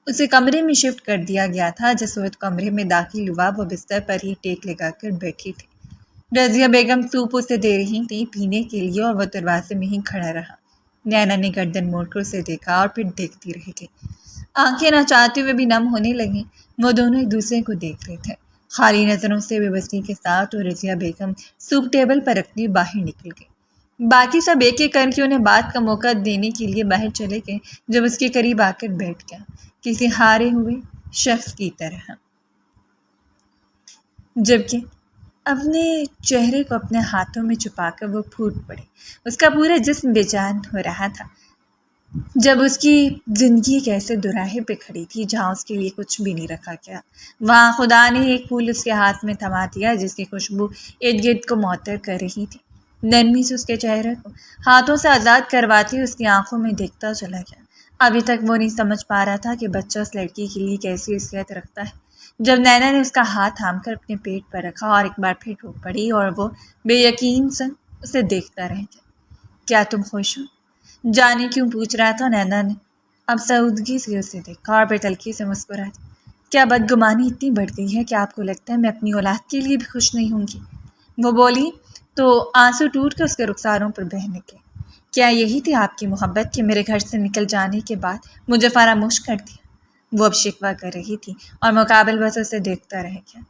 اسے کمرے میں شفٹ کر دیا گیا تھا۔ جس وقت کمرے میں داخل ہوا وہ بستر پر ہی ٹیک لگا کر بیٹھی تھی۔ رضیہ بیگم سوپ اسے دے رہی تھی پینے کے لیے اور وہ دروازے میں ہی کھڑا رہا۔ نینا نے گردن موڑ کر اسے دیکھا اور پھر دیکھتی رہ گئی۔ آنکھیں نہ چاہتے ہوئے بھی نم ہونے لگیں۔ وہ دونوں ایک دوسرے کو دیکھ رہے تھے۔ خالی نظروں سے بے بسی کے ساتھ اور رضیہ بیگم سوپ ٹیبل پر رکھتی باہر نکل گئی۔ باقی سب ایک ایک کر کے انہیں بات کا موقع دینے کے لیے باہر چلے گئے جب اس کے قریب آ کر بیٹھ گیا، کسی ہارے ہوئے شخص کی طرح، جبکہ اپنے چہرے کو اپنے ہاتھوں میں چھپا کر وہ پھوٹ پڑے۔ اس کا پورا جسم بے جان ہو رہا تھا، جب اس کی زندگی ایک ایسے دوراہے پہ کھڑی تھی جہاں اس کے لیے کچھ بھی نہیں رکھا گیا۔ وہاں خدا نے ایک پھول اس کے ہاتھ میں تھما دیا جس کی خوشبو ارد گرد کو معطر کر رہی تھی۔ نرمی سے اس کے چہرے کو ہاتھوں سے آزاد کرواتے اس کی آنکھوں میں دیکھتا چلا گیا۔ ابھی تک وہ نہیں سمجھ پا رہا تھا کہ بچہ اس لڑکی کے لیے کیسی حیثیت رکھتا ہے۔ جب نینا نے اس کا ہاتھ تھام کر اپنے پیٹ پر رکھا اور ایک بار پھر ٹوٹ پڑی اور وہ بے یقین سے اسے دیکھتا رہ گیا۔ کیا تم خوش ہو؟ جانے کیوں پوچھ رہا تھا نینا نے اب سعودگی سے اسے دیکھا اور پھر تلخی سے مسکرائی۔ کیا بدگمانی اتنی بڑھ گئی ہے کہ آپ کو لگتا ہے میں اپنی اولاد کے لیے بھی خوش نہیں ہوں گی؟ وہ بولی تو آنسو ٹوٹ کر اس کے رخساروں پر بہہ نکلے۔ کیا یہی تھی آپ کی محبت کہ میرے گھر سے نکل جانے کے بعد مجھے فراموش کر دیا؟ وہ اب شکوہ کر رہی تھی اور مقابل بس اسے دیکھتا رہ گیا۔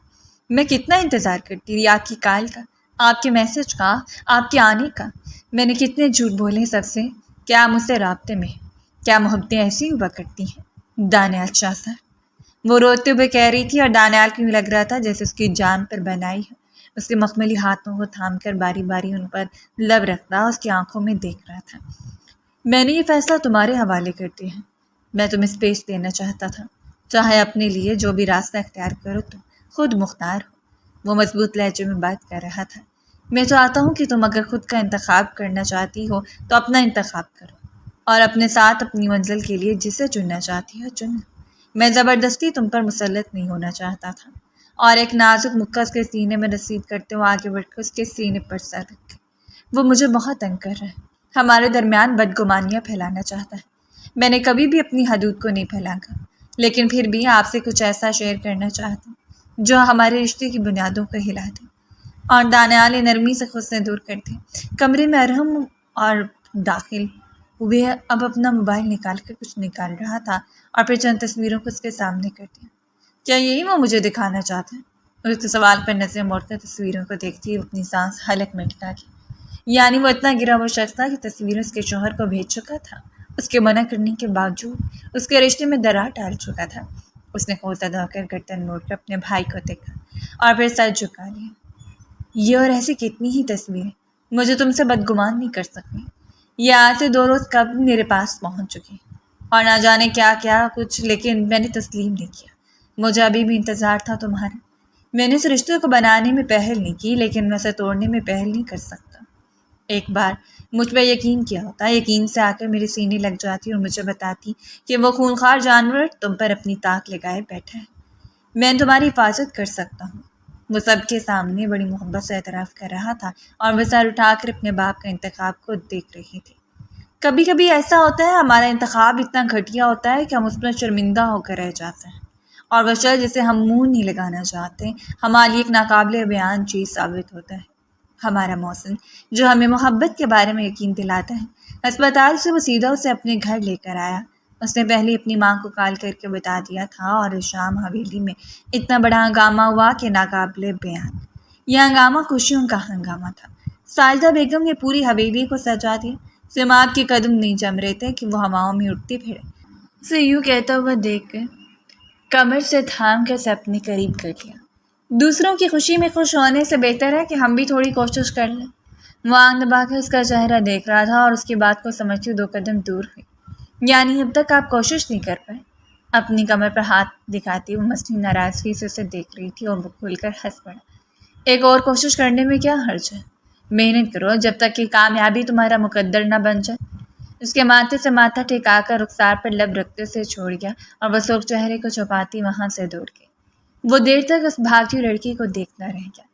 میں کتنا انتظار کرتی رہی آپ کی کال کا، آپ کے میسج کا، آپ کے آنے کا۔ میں نے کتنے جھوٹ بولے سب سے، کیا مجھ سے رابطے میں ہے؟ کیا محبتیں ایسی ہوا کرتی ہیں؟ دانیال شاہ صاحب، وہ روتے ہوئے کہہ رہی تھی اور دانیال کو یوں لگ رہا تھا جیسے اس کی جان پر بنائی ہے۔ اس کے مخملی ہاتھوں کو تھام کر باری باری ان پر لب رکھتا اس کی آنکھوں میں دیکھ رہا تھا۔ میں نے یہ فیصلہ تمہارے حوالے کر دیا ہے۔ میں تمہیں اسپیس دینا چاہتا تھا، چاہے اپنے لیے جو بھی راستہ اختیار کرو تم خود مختار ہو۔ وہ مضبوط لہجے میں بات کر رہا تھا۔ میں چاہتا ہوں کہ تم اگر خود کا انتخاب کرنا چاہتی ہو تو اپنا انتخاب کرو اور اپنے ساتھ اپنی منزل کے لیے جسے چننا چاہتی ہو چن لو۔ میں زبردستی تم پر مسلط نہیں ہونا چاہتا تھا۔ اور ایک نازک مکہ اس کے سینے میں رسید کرتے ہوئے آگے بڑھ کر اس کے سینے پر سر رکھے۔ وہ مجھے بہت تنگ کر رہا ہے، ہمارے درمیان بدگمانیاں پھیلانا چاہتا ہے۔ میں نے کبھی بھی اپنی حدود کو نہیں پھیلایا، لیکن پھر بھی آپ سے کچھ ایسا شیئر کرنا چاہتا ہوں جو ہمارے رشتے کی بنیادوں کو ہلا دے۔ اور دانیال نرمی سے خود سے دور کرتے کمرے میں ارحم اور داخل ہوئے اب اپنا موبائل نکال کر کچھ نکال رہا تھا اور پھر چند تصویروں کو اس کے سامنے کر دیا۔ کیا یہی وہ مجھے دکھانا چاہتے ہیں؟ اس کے سوال پر نظریں موڑ کر تصویروں کو دیکھتی ہوئے اپنی سانس حلق میں ٹکا کے، یعنی وہ اتنا گرا ہوا شخص تھا کہ تصویریں اس کے شوہر کو بھیج چکا تھا، اس کے منع کرنے کے باوجود اس کے رشتے میں درار ڈال چکا تھا۔ اس نے خوفزدہ ہو کر گردن موڑ کر اپنے بھائی کو دیکھا اور پھر سر جھکا لیا۔ یہ اور ایسی کتنی ہی تصویریں مجھے تم سے بدگمان نہیں کر سکتی۔ یہ آتے 2 روز کب میرے پاس پہنچ چکی اور نہ جانے کیا کیا کچھ، لیکن میں نے تسلیم نہیں کیا۔ مجھے ابھی بھی انتظار تھا تمہارا۔ میں نے اس رشتے کو بنانے میں پہل نہیں کی، لیکن میں اسے توڑنے میں پہل نہیں کر سکتا۔ ایک بار مجھ پہ یقین کیا ہوتا، یقین سے آ کر میرے سینے لگ جاتی اور مجھے بتاتی کہ وہ خونخوار جانور تم پر اپنی طاق لگائے بیٹھا ہے۔ میں تمہاری حفاظت کر سکتا ہوں۔ وہ سب کے سامنے بڑی محبت سے اعتراف کر رہا تھا اور وہ سر اٹھا کر اپنے باپ کا انتخاب کو دیکھ رہی تھی۔ کبھی کبھی ایسا ہوتا ہے ہمارا انتخاب اتنا گھٹیا ہوتا ہے کہ ہم اس میں شرمندہ ہو کر رہ جاتے ہیں، اور وہ شے جسے ہم منہ نہیں لگانا چاہتے ہمارے لیے ایک ناقابل بیان چیز ثابت ہوتا ہے۔ ہمارا محسن جو ہمیں محبت کے بارے میں یقین دلاتا ہے، اسپتال سے وہ سیدھا اسے اپنے گھر لے کر آیا۔ اس نے پہلے اپنی ماں کو کال کر کے بتا دیا تھا اور شام حویلی میں اتنا بڑا ہنگامہ ہوا کہ ناقابل بیان۔ یہ ہنگامہ خوشیوں کا ہنگامہ تھا۔ ساجدہ بیگم نے پوری حویلی کو سجا دیا۔ سماعت کے قدم نہیں جم رہے تھے کہ وہ ہواؤں میں اڑتی پھرے۔ اسے یوں کہتا ہوا دیکھ کر کمر سے تھام کر اسے اپنے قریب کر لیا۔ دوسروں کی خوشی میں خوش ہونے سے بہتر ہے کہ ہم بھی تھوڑی کوشش کر لیں۔ وہ آنکھ دبا کر اس کا چہرہ دیکھ رہا تھا اور اس کی بات کو سمجھتی 2 قدم دور ہوئی۔ یعنی اب تک آپ کوشش نہیں کر پائے؟ اپنی کمر پر ہاتھ دکھاتی وہ مصنوعی ناراضگی سے اسے دیکھ رہی تھی اور وہ کھل کر ہنس پڑا۔ ایک اور کوشش کرنے میں کیا حرج ہے؟ محنت کرو جب تک کہ کامیابی تمہارا مقدر نہ بن جائے۔ اس کے ماتھے سے ماتھا ٹھکا کر رخسار پر لب رکھتے سے چھوڑ گیا اور وہ سرخ چہرے کو چھپاتی وہاں سے دور گئی۔ وہ دیر تک اس بھاگتی لڑکی کو دیکھتا رہ گیا۔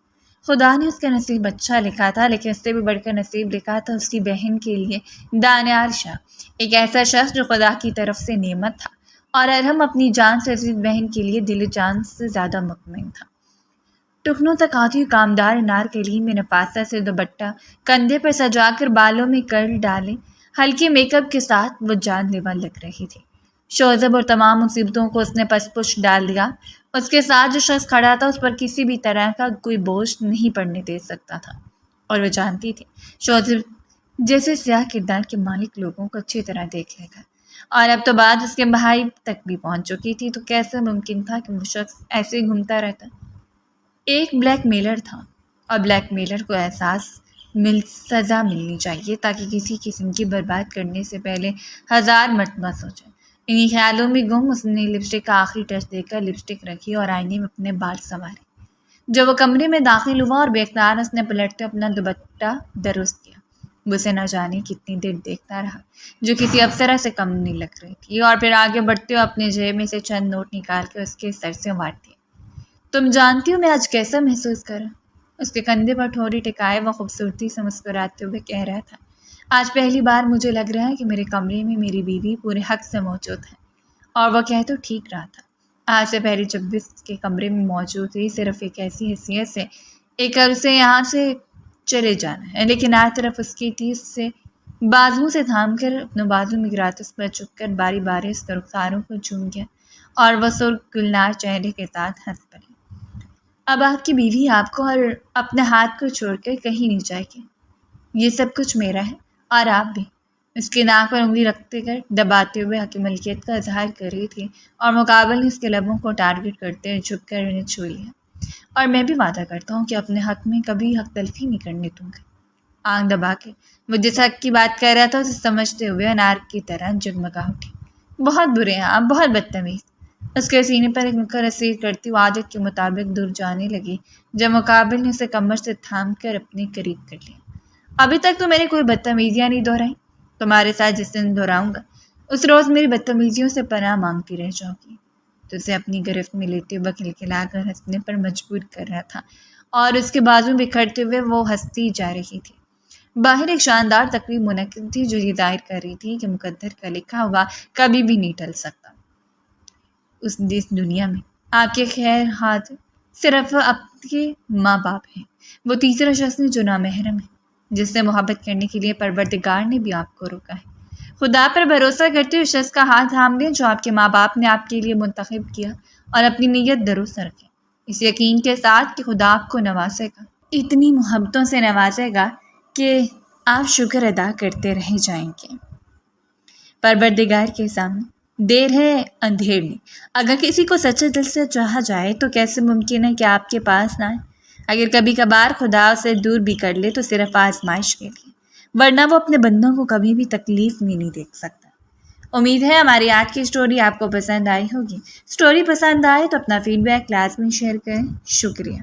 خدا نے اس کا نصیب اچھا لکھا تھا، لیکن اس سے بھی بڑھ کر نصیب لکھا تھا اس کی بہن کے لیے دانیال شاہ، ایک ایسا شخص جو خدا کی طرف سے نعمت تھا، اور ارحم اپنی جان سے عزیز بہن کے لیے دل جان سے زیادہ مطمئن تھا۔ ٹکنوں تک آتی ہوئی کامدار انارکلی میں نفاسہ سے دوپٹہ کندھے پر سجا کر بالوں میں کرل ڈالے ہلکے میک اپ کے ساتھ وہ جان لیوا لگ رہی تھی۔ شوذب اور تمام مصیبتوں کو اس نے پس پش ڈال دیا۔ اس کے ساتھ جو شخص کھڑا تھا اس پر کسی بھی طرح کا کوئی بوجھ نہیں پڑنے دے سکتا تھا، اور وہ جانتی تھی شوذب جیسے سیاہ کردار کے مالک لوگوں کو اچھی طرح دیکھ لے گا، اور اب تو بات اس کے بھائی تک بھی پہنچ چکی تھی، تو کیسے ممکن تھا کہ وہ شخص ایسے ہی گھومتا رہتا؟ ایک بلیک میلر تھا، اور بلیک میلر کو سزا ملنی چاہیے تاکہ کسی قسم کی برباد کرنے سے پہلے 1000 مرتبہ سوچے۔ انہی خیالوں میں گم اس نے لپسٹک کا آخری ٹچ دے کر لپسٹک رکھی اور آئینے میں اپنے بال سنوارے۔ جب وہ کمرے میں داخل ہوا اور بے اختیار اس نے پلٹتے اپنا دوپٹہ درست کیا، وہ اسے نہ جانے کتنی دیر دیکھتا رہا، جو کسی افسرہ سے کم نہیں لگ رہی تھی، اور پھر آگے بڑھتے ہوئے اپنے جیب میں سے چند نوٹ نکال کے اس کے سر سے وار دیے۔ تم جانتی ہو میں آج کیسا محسوس کر رہا؟ اس کے کندھے پر ٹھوڑی ٹکائے وہ خوبصورتی سے مسکراتے ہوئے کہہ رہا تھا، آج پہلی بار مجھے لگ رہا ہے کہ میرے کمرے میں میری بیوی پورے حق سے موجود ہے۔ اور وہ کہہ تو ٹھیک رہا تھا۔ آج سے پہلے جب بھی اس کے کمرے میں موجود تھی، صرف ایک ایسی حیثیت سے ایک اسے یہاں سے چلے جانا ہے، لیکن آج طرف اس کی تھی، اس سے بازو سے تھام کر اپنے بازو میں گراتے اس پر چک کر باری باری اس کے رخساروں کو چوم گیا، اور وہ سرخ گلنار چہرے کے ساتھ ہنس پڑی۔ اب آپ کی بیوی آپ کو اور اپنے ہاتھ کو چھوڑ کر کہیں نہیں جائے گی، یہ سب کچھ میرا ہے، اور آپ بھی۔ اس کی ناک پر انگلی رکھتے کر دباتے ہوئے حق ملکیت کا اظہار کر رہی تھی، اور مقابل نے اس کے لبوں کو ٹارگٹ کرتے ہوئے جھک کر انہیں چھو لیا۔ اور میں بھی وعدہ کرتا ہوں کہ اپنے حق میں کبھی حق تلفی نہیں کرنے دوں گا۔ آنکھ دبا کے وہ جس حق کی بات کر رہا تھا اسے سمجھتے ہوئے انار کی طرح جگمگا اٹھی۔ بہت برے ہیں آپ، بہت بدتمیز۔ اس کے سینے پر ایک نکر اسیر کرتی وہ عادت کے مطابق دور جانے لگی، جب مقابل نے اسے کمر سے تھام کر اپنے قریب کر لیا۔ ابھی تک تو میں نے کوئی بدتمیزیاں نہیں دہرائی، تمہارے ساتھ جس دن دہراؤں گا اس روز میری بدتمیزیوں سے پناہ مانگتی رہ جاؤ گی۔ تو اسے اپنی گرفت میں لیتے ہوئے کھلکھلا کر ہنسنے پر مجبور کر رہا تھا، اور اس کے بازو بکھرتے ہوئے وہ ہنستی جا رہی تھی۔ باہر ایک شاندار تقریب منعقد تھی جو یہ ظاہر کر رہی تھی کہ مقدر کا لکھا ہوا کبھی بھی نہیں ٹل سکتا۔ اس دنیا میں آپ کے خیر ہاتھ صرف آپ کے ماں باپ ہیں، وہ تیسرا شخص ہے جو نامحرم ہے، جس سے محبت کرنے کے لیے پروردگار نے بھی آپ کو روکا ہے۔ خدا پر بھروسہ کرتے ہوئے شخص کا ہاتھ تھام لیں جو آپ کے ماں باپ نے آپ کے لیے منتخب کیا، اور اپنی نیت درست رکھیں، اس یقین کے ساتھ کہ خدا آپ کو نوازے گا، اتنی محبتوں سے نوازے گا کہ آپ شکر ادا کرتے رہ جائیں گے پروردگار کے سامنے۔ دیر ہے اندھیر نہیں۔ اگر کسی کو سچے دل سے چاہا جائے تو کیسے ممکن ہے کہ آپ کے پاس نہ آئے؟ اگر کبھی کبھار خدا اسے دور بھی کر لے تو صرف آزمائش کے لیے، ورنہ وہ اپنے بندوں کو کبھی بھی تکلیف میں نہیں دیکھ سکتا۔ امید ہے ہماری آج کی سٹوری آپ کو پسند آئی ہوگی۔ سٹوری پسند آئے تو اپنا فیڈ بیک لازمی شیئر کریں۔ شکریہ۔